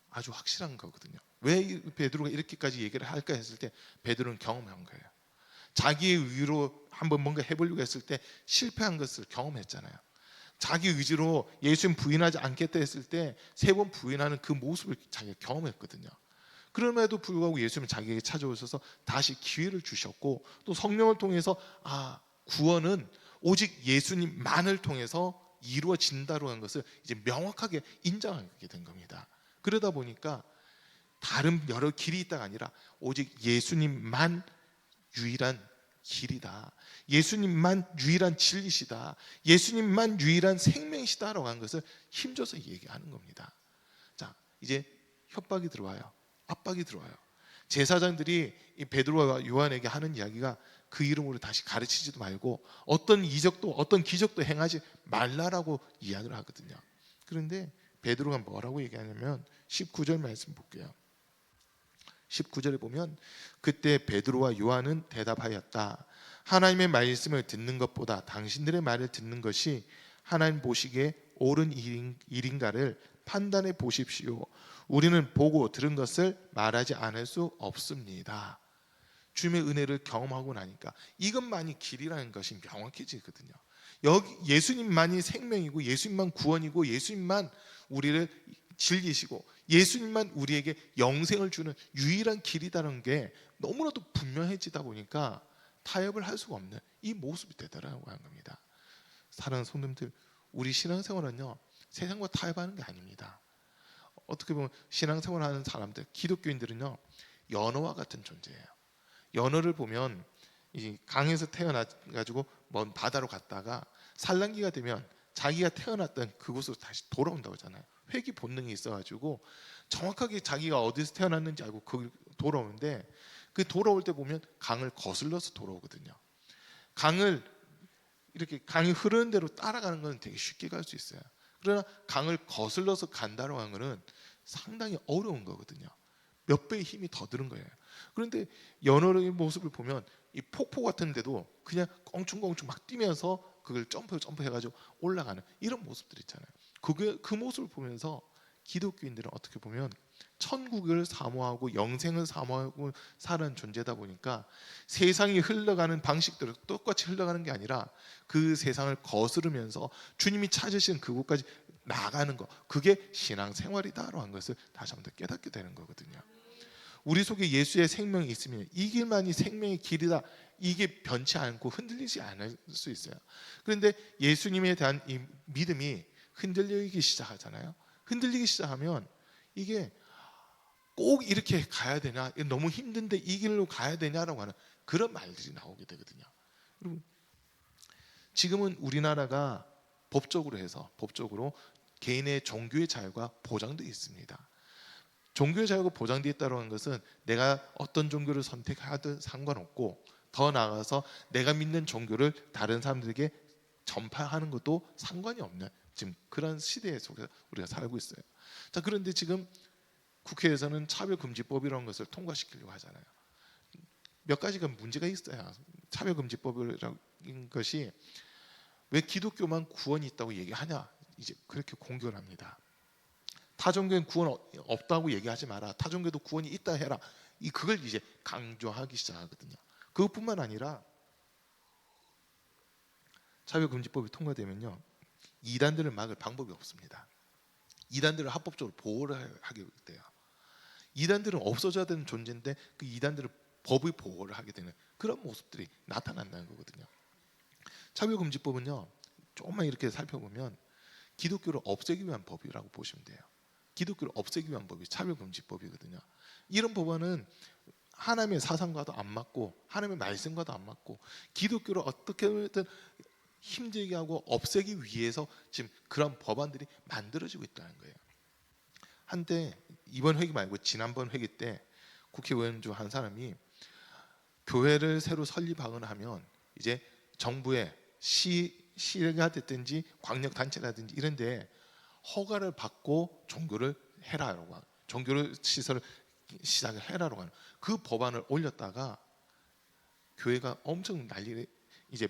아주 확실한 거거든요. 왜 베드로가 이렇게까지 얘기를 할까 했을 때 베드로는 경험한 거예요. 자기의 의로 한번 뭔가 해보려고 했을 때 실패한 것을 경험했잖아요. 자기 의지로 예수님 부인하지 않겠다 했을 때 3번 부인하는 그 모습을 자기가 경험했거든요. 그럼에도 불구하고 예수님은 자기에게 찾아오셔서 다시 기회를 주셨고 또 성령을 통해서 구원은 오직 예수님만을 통해서 이루어진다고 하는 것을 이제 명확하게 인정하게 된 겁니다. 그러다 보니까 다른 여러 길이 있다가 아니라 오직 예수님만 유일한 길이다. 예수님만 유일한 진리시다. 예수님만 유일한 생명이시다라고 하는 것을 힘줘서 얘기하는 겁니다. 자, 이제 협박이 들어와요. 압박이 들어와요. 제사장들이 이 베드로와 요한에게 하는 이야기가 그 이름으로 다시 가르치지도 말고 어떤 이적도 어떤 기적도 행하지 말라라고 이야기를 하거든요. 그런데 베드로가 뭐라고 얘기하냐면 19절 말씀 볼게요. 19절에 보면 그때 베드로와 요한은 대답하였다. 하나님의 말씀을 듣는 것보다 당신들의 말을 듣는 것이 하나님 보시기에 옳은 일인가를 판단해 보십시오. 우리는 보고 들은 것을 말하지 않을 수 없습니다. 주님의 은혜를 경험하고 나니까 이것만이 길이라는 것이 명확해지거든요. 예수님만이 생명이고 예수님만 구원이고 예수님만 우리를 진리시고 예수님만 우리에게 영생을 주는 유일한 길이라는 게 너무나도 분명해지다 보니까 타협을 할 수가 없는 이 모습이 되더라고 하는 겁니다. 사랑하는 성도님들, 우리 신앙생활은요 세상과 타협하는 게 아닙니다. 어떻게 보면 신앙생활하는 사람들, 기독교인들은요 연어와 같은 존재예요. 연어를 보면 이 강에서 태어나가지고 먼 바다로 갔다가 산란기가 되면 자기가 태어났던 그곳으로 다시 돌아온다고 하잖아요. 회귀 본능이 있어가지고 정확하게 자기가 어디서 태어났는지 알고 거기 돌아오는데 그 돌아올 때 보면 강을 거슬러서 돌아오거든요. 강을 이렇게 강이 흐르는 대로 따라가는 건 되게 쉽게 갈 수 있어요. 그러나 강을 거슬러서 간다고 하는 것은 상당히 어려운 거거든요. 몇 배의 힘이 더 드는 거예요. 그런데 연어의 모습을 보면 이 폭포 같은데도 그냥 껑충껑충 막 뛰면서 그걸 점프해가지고 올라가는 이런 모습들 있잖아요. 그 모습을 보면서 기독교인들은 어떻게 보면 천국을 사모하고 영생을 사모하고 사는 존재다 보니까 세상이 흘러가는 방식대로 똑같이 흘러가는 게 아니라 그 세상을 거스르면서 주님이 찾으신 그곳까지 나가는 것, 그게 신앙생활이다라고 하는 것을 다시 한번 더 깨닫게 되는 거거든요. 우리 속에 예수의 생명이 있으면 이 길만이 생명의 길이다, 이게 변치 않고 흔들리지 않을 수 있어요. 그런데 예수님에 대한 이 믿음이 흔들리기 시작하잖아요. 흔들리기 시작하면 이게 꼭 이렇게 가야 되냐, 너무 힘든데 이 길로 가야 되냐라고 하는 그런 말들이 나오게 되거든요. 그리고 지금은 우리나라가 법적으로 개인의 종교의 자유가 보장되어 있습니다. 종교의 자유가 보장되어 있다는 것은 내가 어떤 종교를 선택하든 상관없고, 더 나아가서 내가 믿는 종교를 다른 사람들에게 전파하는 것도 상관이 없는 지금 그런 시대에 속에서 우리가 살고 있어요. 자, 그런데 지금 국회에서는 차별금지법이라는 것을 통과시키려고 하잖아요. 몇 가지가 문제가 있어요. 차별금지법이라는 것이 왜 기독교만 구원이 있다고 얘기하냐, 이제 그렇게 공격을 합니다. 타종교는 구원 없다고 얘기하지 마라, 타종교도 구원이 있다 해라, 그걸 이제 강조하기 시작하거든요. 그것뿐만 아니라 차별금지법이 통과되면요, 이단들을 막을 방법이 없습니다. 이단들을 합법적으로 보호를 하게 돼요. 이단들은 없어져야 되는 존재인데 그 이단들을 법의 보호를 하게 되는 그런 모습들이 나타난다는 거거든요. 차별금지법은요, 조금만 이렇게 살펴보면 기독교를 없애기 위한 법이라고 보시면 돼요. 기독교를 없애기 위한 법이 차별금지법이거든요. 이런 법안은 하나님의 사상과도 안 맞고 하나님의 말씀과도 안 맞고 기독교를 어떻게든 힘들게 하고 없애기 위해서 지금 그런 법안들이 만들어지고 있다는 거예요. 한때 이번 회기 말고 지난번 회기 때 국회의원 중 한 사람이 교회를 새로 설립하거나 하면 이제 정부의 시가 됐든지 광역단체라든지 이런 데 허가를 받고 종교를 해라라고, 종교를 시설을 시작을 해라라고 하는 그 법안을 올렸다가 교회가 엄청 난리를 이제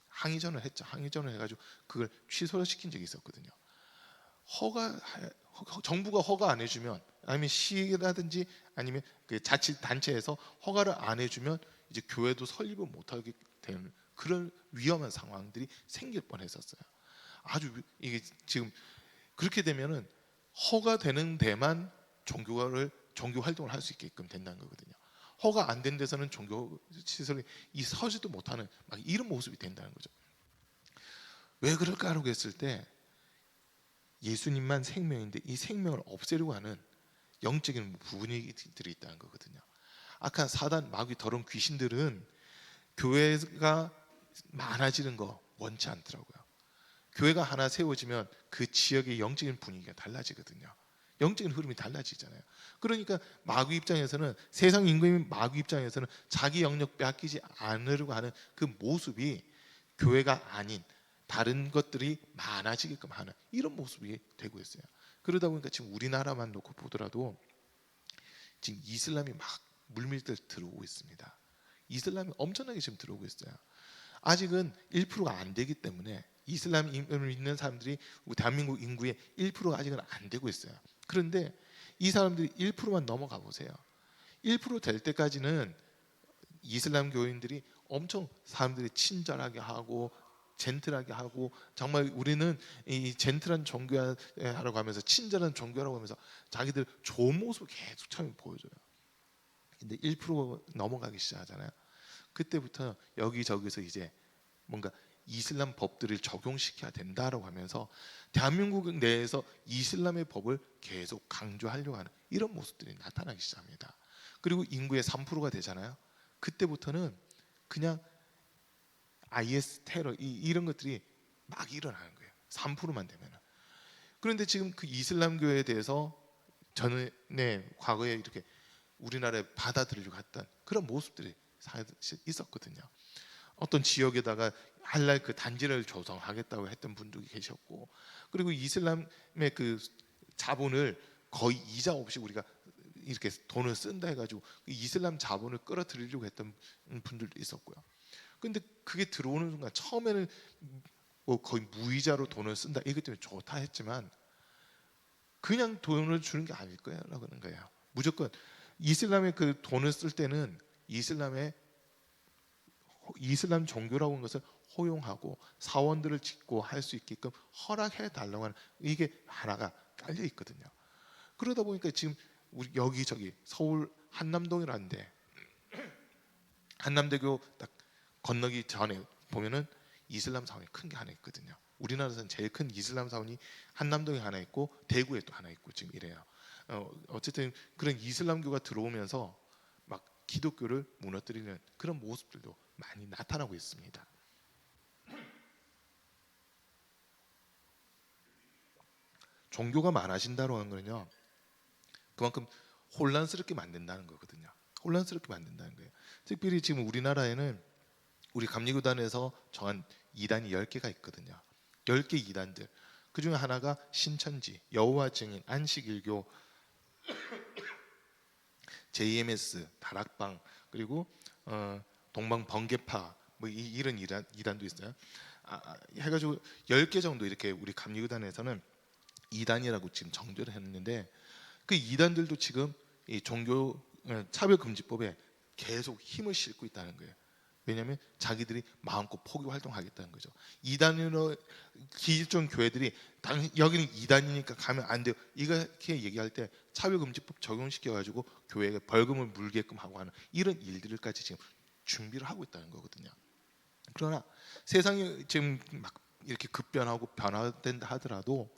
항의전을 했죠. 항의전을 해가지고 그걸 취소를 시킨 적이 있었거든요. 정부가 허가 안 해주면, 아니면 시라든지 아니면 그 자치단체에서 허가를 안 해주면 이제 교회도 설립을 못하게 되는 그런 위험한 상황들이 생길 뻔했었어요. 아주 이게 지금 그렇게 되면은 허가되는 데만 종교 활동을 할 수 있게끔 된다는 거거든요. 허가 안 된 데서는 종교 시설이 서지도 못하는 막 이런 모습이 된다는 거죠. 왜 그럴까라고 했을 때 예수님만 생명인데 이 생명을 없애려고 하는 영적인 분위기들이 있다는 거거든요. 악한 사단, 마귀, 더러운 귀신들은 교회가 많아지는 거 원치 않더라고요. 교회가 하나 세워지면 그 지역의 영적인 분위기가 달라지거든요. 영적인 흐름이 달라지잖아요. 그러니까 마귀 입장에서는, 세상 임금인 마귀 입장에서는 자기 영역 빼앗기지 않으려고 하는 그 모습이 교회가 아닌 다른 것들이 많아지게끔 하는 이런 모습이 되고 있어요. 그러다 보니까 지금 우리나라만 놓고 보더라도 지금 이슬람이 막 물밀듯 들어오고 있습니다. 이슬람이 엄청나게 지금 들어오고 있어요. 아직은 1%가 안 되기 때문에 이슬람을 믿는 사람들이 대한민국 인구의 1%가 아직은 안 되고 있어요. 그런데 이 사람들이 1%만 넘어가 보세요. 1% 될 때까지는 이슬람 교인들이 엄청 사람들이 친절하게 하고 젠틀하게 하고, 정말 우리는 이 젠틀한 종교라고 하면서 친절한 종교라고 하면서 자기들 좋은 모습을 계속 참 보여줘요. 근데 1% 넘어가기 시작하잖아요. 그때부터 여기저기서 이제 뭔가 이슬람 법들을 적용시켜야 된다라고 하면서 대한민국 내에서 이슬람의 법을 계속 강조하려고 하는 이런 모습들이 나타나기 시작합니다. 그리고 인구의 3%가 되잖아요. 그때부터는 그냥 IS 테러 이런 것들이 막 일어나는 거예요. 3%만 되면. 그런데 지금 그 이슬람교에 대해서 전에 과거에 이렇게 우리나라에 받아들이려고 했던 그런 모습들이 사실 있었거든요. 어떤 지역에다가 할랄 그 단지를 조성하겠다고 했던 분도 계셨고, 그리고 이슬람의 그 자본을 거의 이자 없이 우리가 이렇게 돈을 쓴다 해가지고 이슬람 자본을 끌어들이려고 했던 분들도 있었고요. 근데 그게 들어오는 순간 처음에는 뭐 거의 무이자로 돈을 쓴다 이것 때문에 좋다 했지만 그냥 돈을 주는 게 아닐 거야라고 하는 거예요. 무조건 이슬람의 그 돈을 쓸 때는 이슬람 종교라고 하는 것을 허용하고 사원들을 짓고 할 수 있게끔 허락해 달라고 하는 이게 하나가 깔려 있거든요. 그러다 보니까 지금 우리 여기저기 서울 한남동이라는데 한남대교 딱 건너기 전에 보면은 이슬람 사원이 큰 게 하나 있거든요. 우리나라에서는 제일 큰 이슬람 사원이 한남동에 하나 있고 대구에 또 하나 있고 지금 이래요. 어쨌든 그런 이슬람교가 들어오면서 막 기독교를 무너뜨리는 그런 모습들도 많이 나타나고 있습니다. 종교가 많아진다고 하는 거는요, 그만큼 혼란스럽게 만든다는 거거든요. 혼란스럽게 만든다는 거예요. 특별히 지금 우리나라에는 우리 감리교단에서 정한 이단이 10개가 있거든요. 10개 이단들. 그 중에 하나가 신천지, 여호와 증인, 안식일교, JMS, 다락방, 그리고 동방 번개파 뭐 이런 이단도 있어요. 해가지고 10개 정도 이렇게 우리 감리교단에서는 이단이라고 지금 정죄를 했는데, 그 이단들도 지금 이 종교 차별금지법에 계속 힘을 싣고 있다는 거예요. 왜냐하면 자기들이 마음껏 포교 활동하겠다는 거죠. 이단으로 기존 교회들이 여기는 이단이니까 가면 안 돼요, 이렇게 얘기할 때 차별금지법 적용시켜 가지고 교회에 벌금을 물게끔 하고 하는 이런 일들까지 지금 준비를 하고 있다는 거거든요. 그러나 세상이 지금 막 이렇게 급변하고 변화된다 하더라도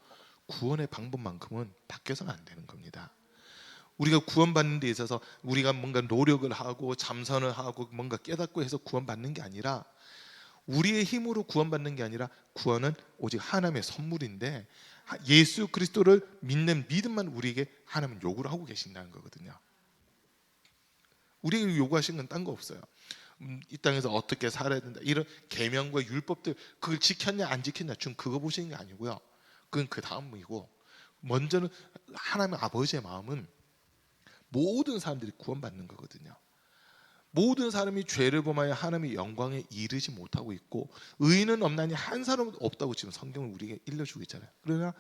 구원의 방법만큼은 바뀌어서는 안 되는 겁니다. 우리가 구원받는 데 있어서 우리가 뭔가 노력을 하고 잠선을 하고 뭔가 깨닫고 해서 구원받는 게 아니라, 우리의 힘으로 구원받는 게 아니라 구원은 오직 하나님의 선물인데, 예수 그리스도를 믿는 믿음만 우리에게 하나님은 요구를 하고 계신다는 거거든요. 우리에게 요구하신 건 딴 거 없어요. 이 땅에서 어떻게 살아야 된다, 이런 계명과 율법들 그걸 지켰냐 안 지켰냐 지금 그거 보시는 게 아니고요. 그건 그 다음이고, 먼저는 하나님 아버지의 마음은 모든 사람들이 구원받는 거거든요. 모든 사람이 죄를 범하여 하나님의 영광에 이르지 못하고 있고 의인은 없나니 한 사람도 없다고 지금 성경을 우리에게 일러주고 있잖아요. 그러나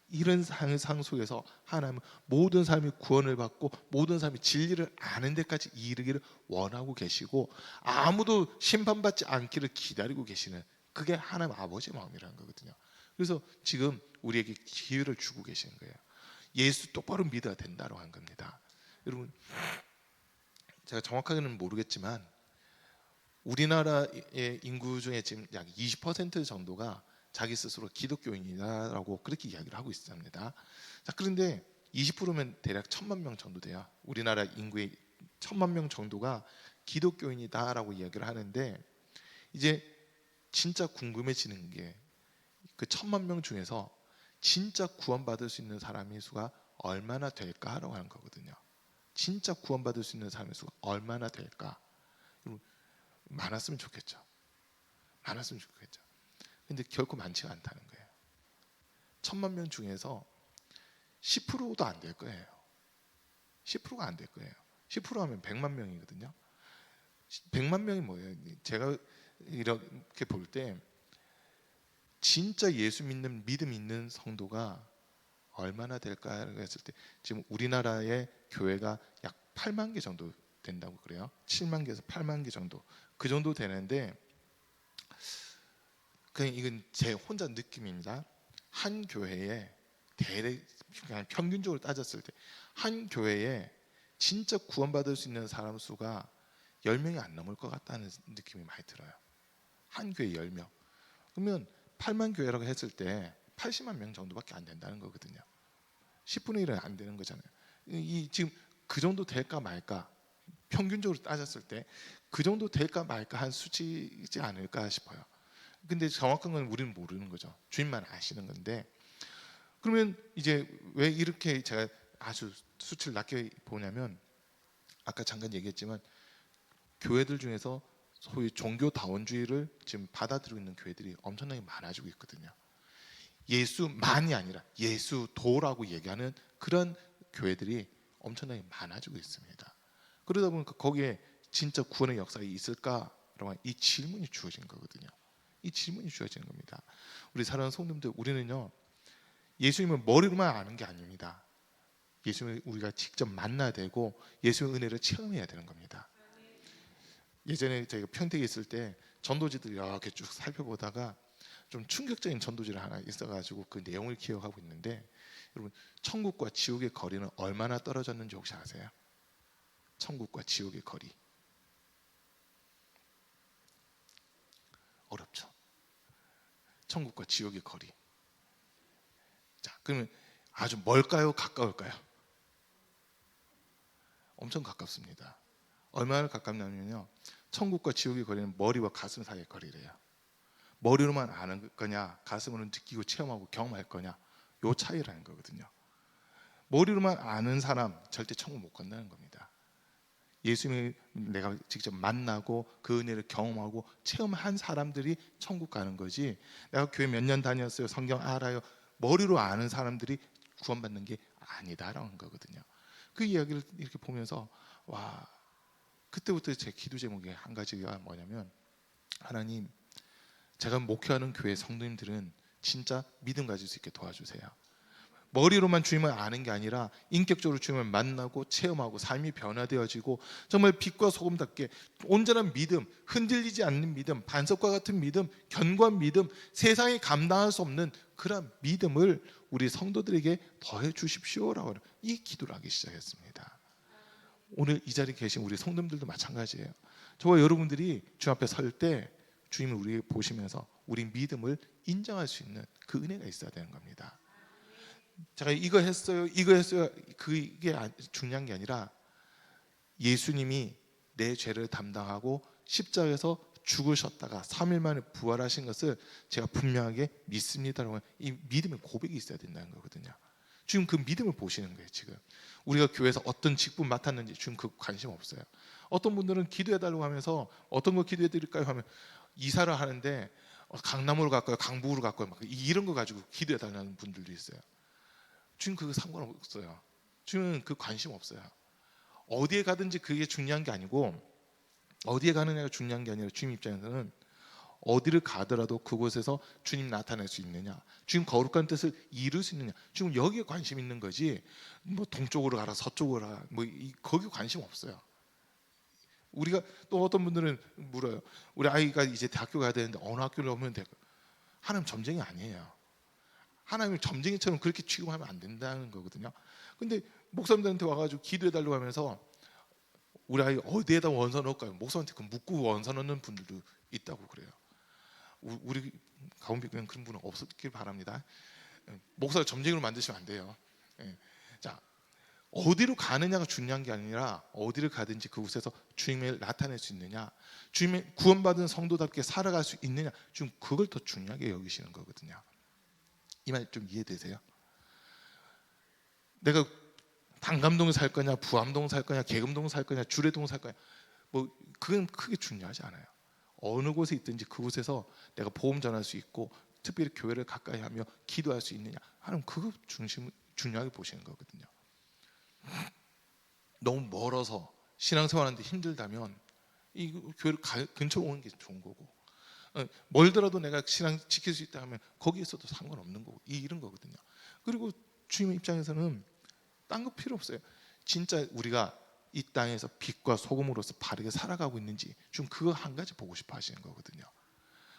이런 상황 속에서 하나님은 모든 사람이 구원을 받고 모든 사람이 진리를 아는 데까지 이르기를 원하고 계시고, 아무도 심판받지 않기를 기다리고 계시는, 그게 하나님 아버지의 마음이라는 거거든요. 그래서 지금 우리에게 기회를 주고 계시는 거예요. 예수 똑바로 믿어야 된다고 한 겁니다. 여러분, 제가 정확하게는 모르겠지만 우리나라의 인구 중에 지금 약 20% 정도가 자기 스스로 기독교인이다라고 그렇게 이야기를 하고 있습니다. 자, 그런데 20%면 대략 1,000만 명 정도 돼요. 우리나라 인구의 1,000만 명 정도가 기독교인이다라고 이야기를 하는데, 이제 진짜 궁금해지는 게 그 1,000만 명 중에서 진짜 구원받을 수 있는 사람의 수가 얼마나 될까라고 하는 거거든요. 진짜 구원받을 수 있는 사람의 수가 얼마나 될까? 많았으면 좋겠죠. 많았으면 좋겠죠. 근데 결코 많지가 않다는 거예요. 1,000만 명 중에서 10%도 안 될 거예요. 10%가 안 될 거예요. 10% 하면 100만 명이거든요. 100만 명이 뭐예요? 제가 이렇게 볼 때 진짜 예수 믿는 믿음 있는 성도가 얼마나 될까 했을 때, 지금 우리나라의 교회가 약 8만 개 정도 된다고 그래요. 7만 개에서 8만 개 정도, 그 정도 되는데, 그냥 이건 제 혼자 느낌입니다. 한 교회에 그냥 평균적으로 따졌을 때 한 교회에 진짜 구원받을 수 있는 사람 수가 10명이 안 넘을 것 같다는 느낌이 많이 들어요. 한 교회 10명. 그러면 8만 교회라고 했을 때 80만 명 정도밖에 안 된다는 거거든요. 10분의 1은 안 되는 거잖아요. 지금 그 정도 될까 말까, 평균적으로 따졌을 때 그 정도 될까 말까 한 수치이지 않을까 싶어요. 근데 정확한 건 우리는 모르는 거죠. 주님만 아시는 건데, 그러면 이제 왜 이렇게 제가 아주 수치를 낮게 보냐면, 아까 잠깐 얘기했지만 교회들 중에서 소위 종교다원주의를 지금 받아들이고 있는 교회들이 엄청나게 많아지고 있거든요. 예수만이 아니라 예수도라고 얘기하는 그런 교회들이 엄청나게 많아지고 있습니다. 그러다 보니까 거기에 진짜 구원의 역사가 있을까라고 이 질문이 주어진 거거든요. 이 질문이 주어지는 겁니다. 우리 사랑하는 성도님들, 우리는요 예수님을 머리로만 아는 게 아닙니다. 예수님을 우리가 직접 만나야 되고 예수의 은혜를 체험해야 되는 겁니다. 예전에 저희가 평택에 있을 때 전도지들 이렇게 쭉 살펴보다가 좀 충격적인 전도지를 하나 있어가지고 그 내용을 기억하고 있는데, 여러분, 천국과 지옥의 거리는 얼마나 떨어졌는지 혹시 아세요? 천국과 지옥의 거리 어렵죠. 천국과 지옥의 거리. 자, 그러면 아주 멀까요? 가까울까요? 엄청 가깝습니다. 얼마나 가깝냐면요, 천국과 지옥의 거리는 머리와 가슴 사이의 거리래요. 머리로만 아는 거냐, 가슴으로 느끼고 체험하고 경험할 거냐, 요 차이라는 거거든요. 머리로만 아는 사람 절대 천국 못 간다는 겁니다. 예수님을 내가 직접 만나고 그 은혜를 경험하고 체험한 사람들이 천국 가는 거지, 내가 교회 몇 년 다녔어요, 성경 알아요, 머리로 아는 사람들이 구원받는 게 아니다라는 거거든요. 그 이야기를 이렇게 보면서 와, 그때부터 제 기도 제목이 한 가지가 뭐냐면, 하나님, 제가 목회하는 교회 성도님들은 진짜 믿음 가질 수 있게 도와주세요. 머리로만 주님을 아는 게 아니라 인격적으로 주님을 만나고 체험하고 삶이 변화되어지고 정말 빛과 소금답게 온전한 믿음, 흔들리지 않는 믿음, 반석과 같은 믿음, 견고한 믿음, 세상이 감당할 수 없는 그런 믿음을 우리 성도들에게 더해 주십시오라고 이 기도를 하기 시작했습니다. 오늘 이 자리에 계신 우리 성도님들도 마찬가지예요. 저와 여러분들이 주님 앞에 설 때 주님을 우리 보시면서 우리 믿음을 인정할 수 있는 그 은혜가 있어야 되는 겁니다. 제가 이거 했어요, 그게 중요한 게 아니라 예수님이 내 죄를 담당하고 십자가에서 죽으셨다가 3일 만에 부활하신 것을 제가 분명하게 믿습니다라고 이 믿음의 고백이 있어야 된다는 거거든요. 지금 그 믿음을 보시는 거예요. 지금 우리가 교회에서 어떤 직분 맡았는지 지금 그 관심 없어요. 어떤 분들은 기도해달라고 하면서 어떤 거 기도해드릴까요 하면 이사를 하는데 강남으로 갈까요, 강북으로 갈까요, 막 이런 거 가지고 기도해달라는 분들도 있어요. 지금 그거 상관없어요. 지금 그 관심 없어요. 어디에 가든지 그게 중요한 게 아니고, 어디에 가느냐가 중요한 게 아니라 주님 입장에서는 어디를 가더라도 그곳에서 주님 나타낼 수 있느냐, 주님 거룩한 뜻을 이룰 수 있느냐, 지금 여기에 관심 있는 거지. 뭐 동쪽으로 가라, 서쪽으로 가라, 뭐 거기 관심 없어요. 우리가 또 어떤 분들은 물어요. 우리 아이가 이제 대학교 가야 되는데 어느 학교를 오면 될까? 하나님 점쟁이 아니에요. 하나님을 점쟁이처럼 그렇게 취급하면 안 된다는 거거든요. 근데 목사님들한테 와가지고 기도해달라고 하면서 우리 아이 어디에다 원서 넣을까요? 목사한테 그 묻고 원서 넣는 분들도 있다고 그래요. 우리 가운데 그런 분은 없었길 바랍니다. 목사를 점쟁이로 만드시면 안 돼요. 자, 어디로 가느냐가 중요한 게 아니라 어디를 가든지 그곳에서 주님을 나타낼 수 있느냐, 주님의 구원받은 성도답게 살아갈 수 있느냐, 지금 그걸 더 중요하게 여기시는 거거든요. 이 말 좀 이해되세요? 내가 단감동 살 거냐, 부암동 살 거냐, 계금동 살 거냐, 주례동 살 거냐, 뭐 그건 크게 중요하지 않아요. 어느 곳에 있든지 그곳에서 내가 복음 전할 수 있고 특별히 교회를 가까이 하며 기도할 수 있느냐 하는 그거 중요하게 보시는 거거든요. 너무 멀어서 신앙생활하는데 힘들다면 이 교회를 근처로 오는 게 좋은 거고, 멀더라도 내가 신앙 지킬 수 있다 하면 거기에서도 상관없는 거고, 이런 거거든요. 그리고 주님의 입장에서는 딴 거 필요 없어요. 진짜 우리가 이 땅에서 빛과 소금으로서 바르게 살아가고 있는지 좀 그거 한 가지 보고 싶어 하시는 거거든요.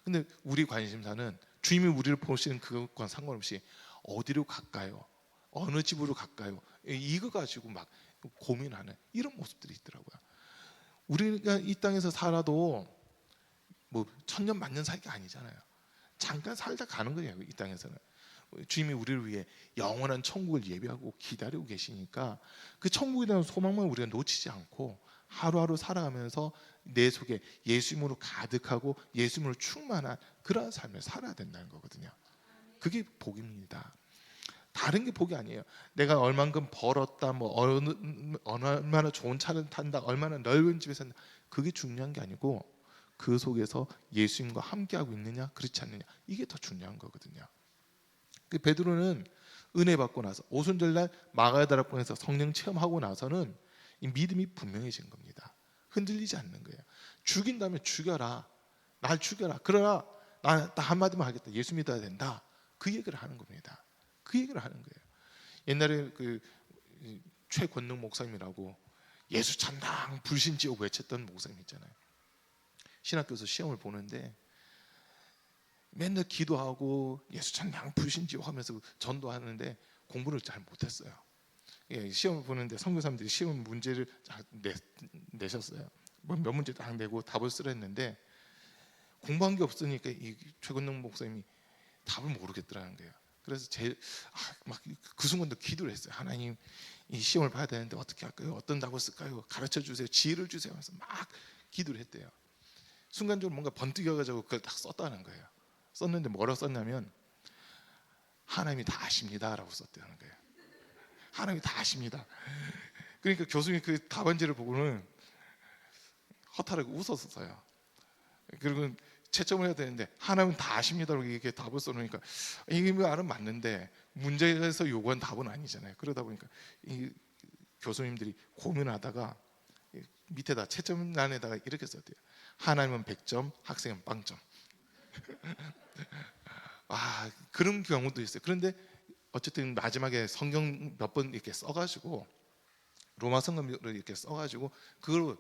근데 우리 관심사는 주님이 우리를 보시는 그것과 상관없이 어디로 갈까요? 어느 집으로 갈까요? 이거 가지고 막 고민하는 이런 모습들이 있더라고요. 우리가 이 땅에서 살아도 뭐 천년 만년 살 게 아니잖아요. 잠깐 살다 가는 거예요. 이 땅에서는 주님이 우리를 위해 영원한 천국을 예비하고 기다리고 계시니까 그 천국에 대한 소망만 우리가 놓치지 않고 하루하루 살아가면서 내 속에 예수님으로 가득하고 예수님으로 충만한 그러한 삶을 살아야 된다는 거거든요. 그게 복입니다. 다른 게 복이 아니에요. 내가 얼만큼 벌었다, 뭐 얼마나 좋은 차를 탄다, 얼마나 넓은 집에 산다, 그게 중요한 게 아니고 그 속에서 예수님과 함께하고 있느냐 그렇지 않느냐, 이게 더 중요한 거거든요. 그 베드로는 은혜 받고 나서 오순절날 마가다락방에서 성령 체험하고 나서는 이 믿음이 분명해진 겁니다. 흔들리지 않는 거예요. 죽인다면 죽여라, 날 죽여라, 그러나 나 한마디만 하겠다, 예수 믿어야 된다, 그 얘기를 하는 겁니다. 그 얘기를 하는 거예요. 옛날에 그 최권능 목사님이라고 예수 찬당 불신지옥 외쳤던 목사님 있잖아요. 신학교에서 시험을 보는데 맨날 기도하고 예수 찬양 불신지옥 하면서 전도하는데 공부를 잘 못했어요. 시험을 보는데 선교사님들이 시험 문제를 내셨어요. 몇 문제 딱 내고 답을 쓰라 했는데 공부한 게 없으니까 이 최근능 목사님이 답을 모르겠더라는 거예요. 그래서 제일 막 그 순간도 기도를 했어요. 하나님, 이 시험을 봐야 되는데 어떻게 할까요? 어떤 답을 쓸까요? 가르쳐 주세요. 지혜를 주세요. 하면서 막 기도를 했대요. 순간적으로 뭔가 번뜩여가지고 그걸 딱 썼다는 거예요. 썼는데 뭐라고 썼냐면 하나님이 다 아십니다라고 썼다는 거예요. 하나님이 다 아십니다. 그러니까 교수님이 그 답안지를 보고는 허탈하게 웃었어요. 그리고 채점을 해야 되는데 하나님은 다 아십니다라고 이렇게 답을 써놓으니까 이게 말은 맞는데 문제에서 요구한 답은 아니잖아요. 그러다 보니까 이 교수님들이 고민하다가 밑에다 채점란에다가 이렇게 썼대요. 하나님은 100점, 학생은 0점. 그런 경우도 있어요. 그런데 어쨌든 마지막에 성경 몇 번 이렇게 써가지고 로마 성경을 이렇게 써가지고 그걸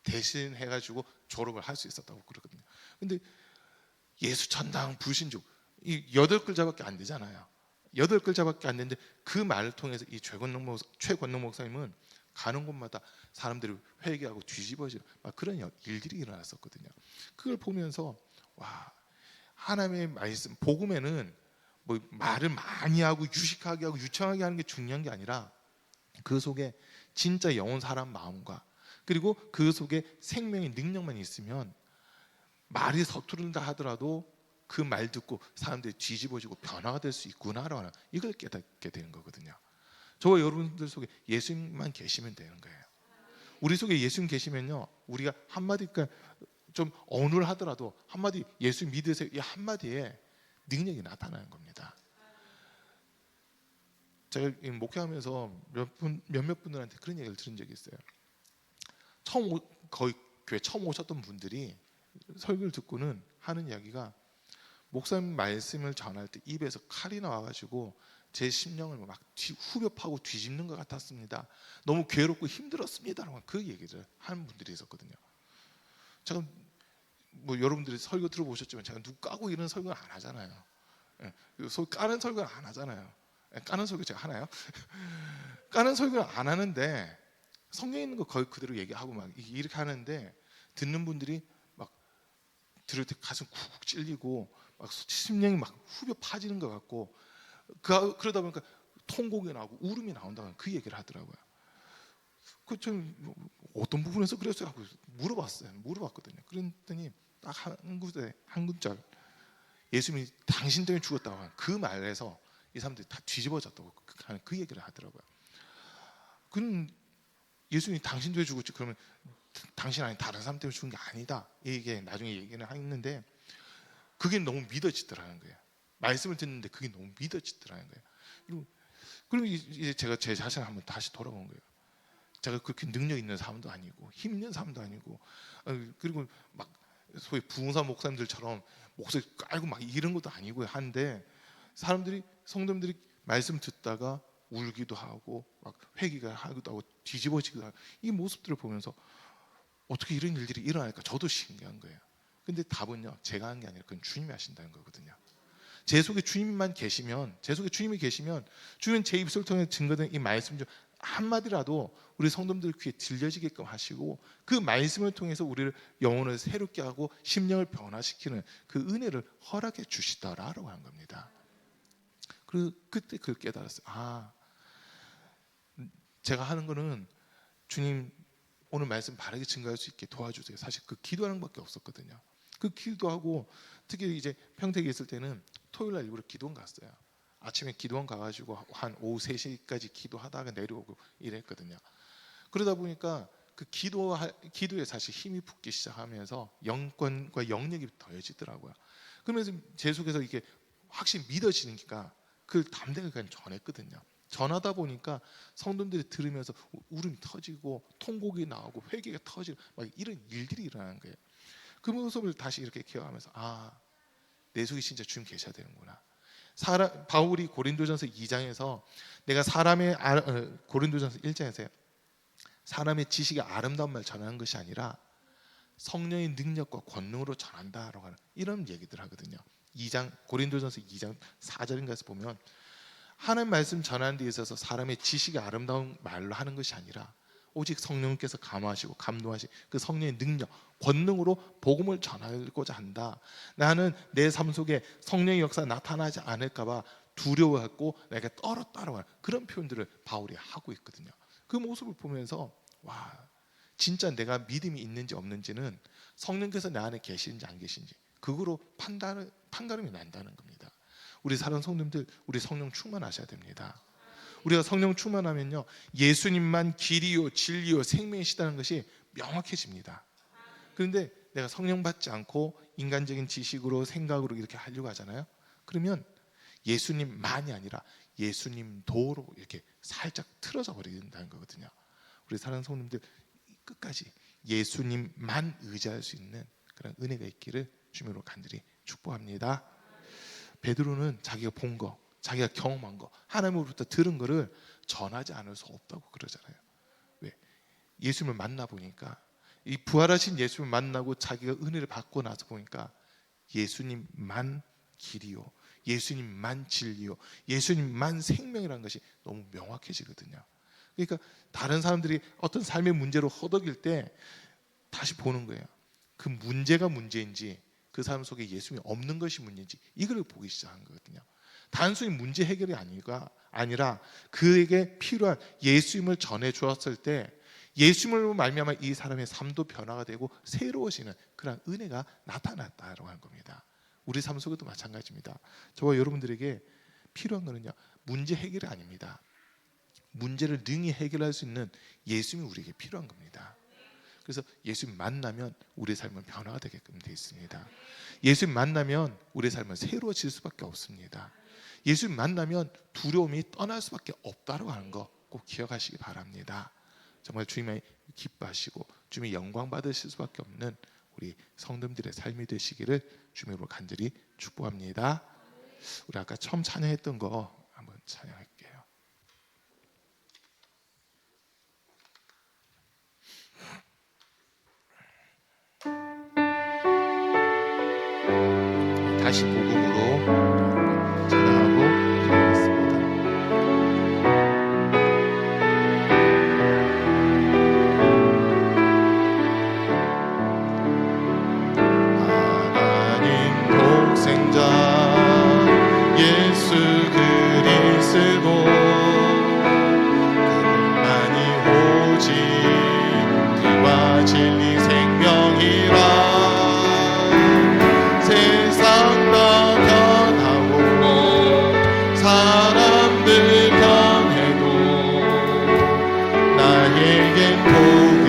대신 해가지고 졸업을 할 수 있었다고 그러거든요. 근데 예수 천당 불신족 이 8글자밖에 안 되잖아요. 8글자밖에 안 되는데 그 말을 통해서 이 최권능 목사님은 가는 곳마다 사람들이 회개하고 뒤집어지는 막 그런 일들이 일어났었거든요. 그걸 보면서 와, 하나님의 말씀 복음에는 뭐 말을 많이 하고 유식하게 하고 유창하게 하는 게 중요한 게 아니라 그 속에 진짜 영혼 사람 마음과 그리고 그 속에 생명의 능력만 있으면 말이 서투른다 하더라도 그 말 듣고 사람들이 뒤집어지고 변화가 될 수 있구나라고 하는 이걸 깨닫게 되는 거거든요. 저와 여러분들 속에 예수님만 계시면 되는 거예요. 우리 속에 예수님 계시면요, 우리가 한마디 좀 언을 하더라도 한마디 예수 믿으세요 이 한마디에 능력이 나타나는 겁니다. 제가 목회하면서 몇몇 분들한테 그런 얘기를 들은 적이 있어요. 거의 교회 처음 오셨던 분들이 설교를 듣고는 하는 이야기가 목사님 말씀을 전할 때 입에서 칼이 나와가지고 제 심령을 막 후벼 파고 뒤집는 것 같았습니다. 너무 괴롭고 힘들었습니다라고 그 얘기를 하는 분들이 있었거든요. 제가 뭐 여러분들이 설교 들어보셨지만 제가 누구 까고 이런 설교는 안 하잖아요. 까는 설교는 안 하잖아요. 까는 설교 제가 하나요? 까는 설교는 안 하는데 성경에 있는 거 거의 그대로 얘기하고 막 이렇게 하는데 듣는 분들이 막 들을 때 가슴 쿡쿡 찔리고 막 심령이 막 후벼 파지는 것 같고 그러다 보니까 통곡이 나오고 울음이 나온다는 그 얘기를 하더라고요. 그 좀 어떤 부분에서 그랬어요 하고 물어봤거든요. 그랬더니 딱 한 군절 예수님이 당신 때문에 죽었다고 하는 그 말에서 이 사람들이 다 뒤집어졌다고 하는 그 얘기를 하더라고요. 그건 예수님이 당신 때문에 죽었지 그러면 당신 아니 다른 사람 때문에 죽은 게 아니다 이게 나중에 얘기는 했는데 그게 너무 믿어지더라는 거예요. 말씀을 듣는데 그게 너무 믿어지더라는 거예요. 그리고 이제 제가 제 자신을 한번 다시 돌아본 거예요. 제가 그렇게 능력 있는 사람도 아니고 힘 있는 사람도 아니고 그리고 막 소위 부흥사 목사님들처럼 목소리 깔고 막 이런 것도 아니고 한데 사람들이 성도님들이 말씀 듣다가 울기도 하고 막 회개가 하기도 하고 뒤집어지기도 하고 이 모습들을 보면서 어떻게 이런 일들이 일어날까 저도 신기한 거예요. 근데 답은요 제가 한 게 아니라 그건 주님이 하신다는 거거든요. 제 속에 주님이 계시면 주님은 제 입술 통해 증거된 이 말씀 중 한마디라도 우리 성도님들 귀에 들려지게끔 하시고 그 말씀을 통해서 우리를 영혼을 새롭게 하고 심령을 변화시키는 그 은혜를 허락해 주시더라라고 하는 겁니다. 그리고 그때 그걸 깨달았어요. 제가 하는 거는 주님 오늘 말씀 바르게 증거할 수 있게 도와주세요. 사실 그 기도하는 것밖에 없었거든요. 그 기도하고 특히 이제 평택에 있을 때는 토요일 날 일부러 기도원 갔어요. 아침에 기도원 가가지고 한 오후 3시까지 기도하다가 내려오고 이랬거든요. 그러다 보니까 그 기도에 사실 힘이 붙기 시작하면서 영권과 영역이 더해지더라고요. 그러면서 제 속에서 이게 확실히 믿어지니까 그걸 담대하게 그냥 전했거든요. 전하다 보니까 성도들이 들으면서 울음이 터지고 통곡이 나오고 회개가 터지고 막 이런 일들이 일어나는 거예요. 그 모습을 다시 이렇게 기억하면서 내 속에 진짜 주님 계셔야 되는구나. 바울이 고린도전서 2장에서 내가 고린도전서 1장에서 사람의 지식의 아름다운 말 전하는 것이 아니라 성령의 능력과 권능으로 전한다라고 하는 이런 얘기들 하거든요. 고린도전서 2장 4절인가에서 보면 하나님 말씀 전하는 데 있어서 사람의 지식의 아름다운 말로 하는 것이 아니라 오직 성령께서 감화하시고 감동하신 그 성령의 능력, 권능으로 복음을 전하고자 한다. 나는 내 삶 속에 성령의 역사가 나타나지 않을까 봐 두려워했고 내가 따라가는 그런 표현들을 바울이 하고 있거든요. 그 모습을 보면서 와, 진짜 내가 믿음이 있는지 없는지는 성령께서 내 안에 계시는지 안 계신지 그거로 판가름이 난다는 겁니다. 우리 사랑하는 성도님들, 우리 성령 충만하셔야 됩니다. 우리가 성령 충만하면요, 예수님만 길이요 진리요 생명이시다는 것이 명확해집니다. 그런데 내가 성령 받지 않고 인간적인 지식으로 생각으로 이렇게 하려고 하잖아요. 그러면 예수님만이 아니라 예수님도로 이렇게 살짝 틀어져 버린다는 거거든요. 우리 사랑하는 성도님들, 끝까지 예수님만 의지할 수 있는 그런 은혜가 있기를 주님으로 간절히 축복합니다. 베드로는 자기가 본 거, 자기가 경험한 거, 하나님으로부터 들은 거를 전하지 않을 수 없다고 그러잖아요. 왜? 예수님을 만나보니까, 이 부활하신 예수님을 만나고 자기가 은혜를 받고 나서 보니까 예수님만 길이요, 예수님만 진리요, 예수님만 생명이라는 것이 너무 명확해지거든요. 그러니까 다른 사람들이 어떤 삶의 문제로 허덕일 때 다시 보는 거예요. 그 문제가 문제인지 그 사람 속에 예수님이 없는 것이 문제인지 이걸 보기 시작한 거거든요. 단순히 문제 해결이 아니라 그에게 필요한 예수님을 전해 주었을 때 예수님으로 말미암아 이 사람의 삶도 변화가 되고 새로워지는 그런 은혜가 나타났다라고 하는 겁니다. 우리 삶 속에도 마찬가지입니다. 저와 여러분들에게 필요한 것은요, 문제 해결이 아닙니다. 문제를 능히 해결할 수 있는 예수님이 우리에게 필요한 겁니다. 그래서 예수님 만나면 우리의 삶은 변화가 되게끔 되어 있습니다. 예수님 만나면 우리의 삶은 새로워질 수밖에 없습니다. 예수님 만나면 두려움이 떠날 수밖에 없다고 하는 거 꼭 기억하시기 바랍니다. 정말 주님의 기뻐하시고 주님의 영광 받으실 수밖에 없는 우리 성도님들의 삶이 되시기를 주님으로 간절히 축복합니다. 우리 아까 처음 찬양했던 거 한번 찬양할게요. 다시 복음으로 찬양하고 기도하겠습니다. 하나님 독생자 예수 그리스도 그분만이 오직 길과 진리 생명이라 사람들 변해도 나에겐 복음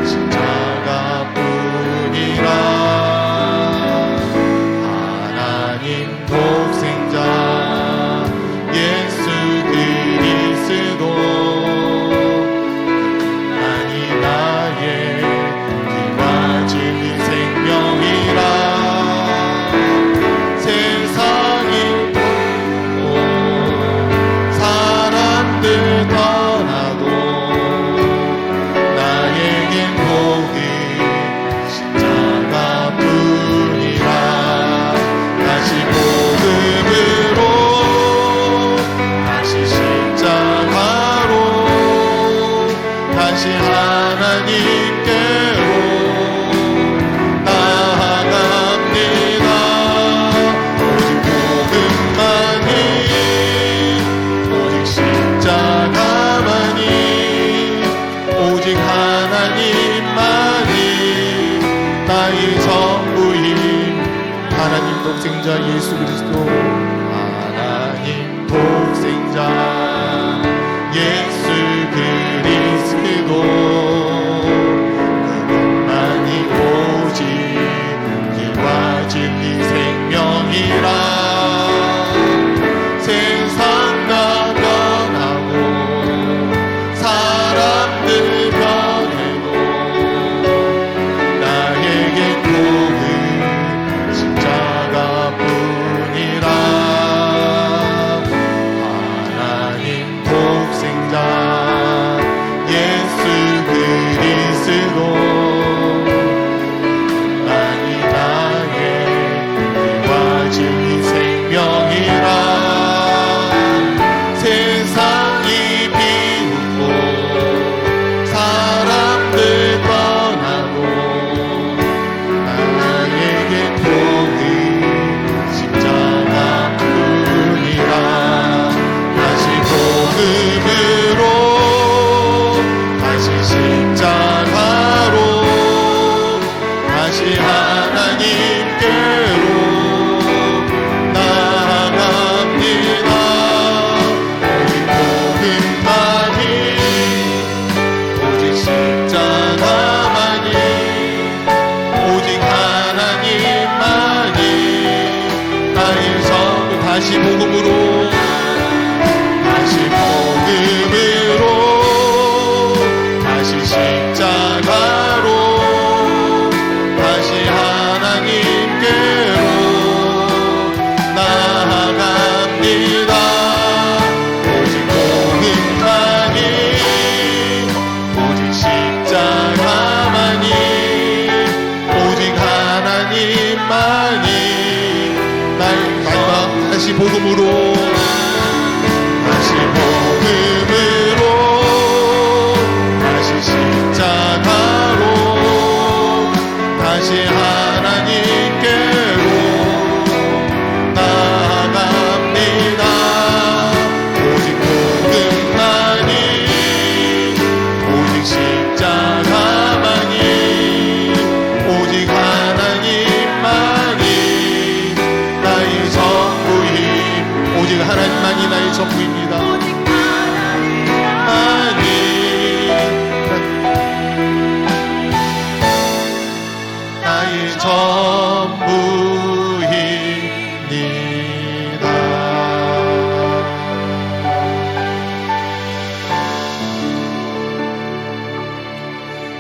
십자가뿐이라. 하나님 독생자 예수 그리스도 그분만이 나의 길과 진리 생명이라. 떠나도 나에겐 복이 십자가뿐이라. 다시 복음으로 다시 십자가로 다시 하나님께로 나아갑니다. 오직 복음만이 오직 십자가만이 오직 하나님만이 나의 전부인 하나님 독생자 예수 그리스도. 하나님 독생자 예수 그리스도 그분만이 오직 길과 진리 생명이라. 세상 다 변하고 사람들 변해도 나에겐 복음 십자가뿐이라. 하나님 독생자 예수 그리스도 만이 나의 길과 진리 다시 복음으로, 다시 복음으로, 다시 십자가로, 다시 하나님께로 나아갑니다. 오직 복음만이, 오직 십자가만이, 오직 하나님만이 나의 마지막 다시 복음으로, 다시 복음으로, 다시 십자가로, 다시 하나님께로 나아갑니다. 오직 복음만이, 오직 십자가만이, 오직 하나님만이 나의 전부임. 오직 하나님만이 나의 전부입니다. 나의 전부입니다.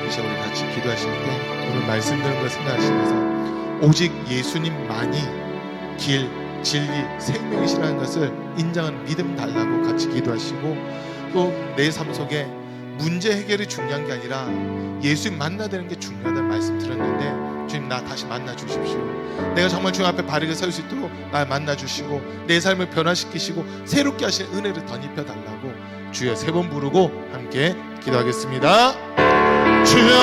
이제 우리 같이 기도하실 때 오늘 말씀 들은 걸 생각하시면서 오직 예수님만이 길, 진리, 생명이시라는 것을 인정하는 믿음 달라고 같이 기도하시고, 또 내 삶 속에 문제 해결이 중요한 게 아니라 예수님 만나야 되는 게 중요하다는 말씀 들었는데, 주님 나 다시 만나 주십시오. 내가 정말 주님 앞에 바르게 설 수 있도록 날 만나 주시고 내 삶을 변화시키시고 새롭게 하신 은혜를 덧입혀 달라고 주여 3번 부르고 함께 기도하겠습니다. 주여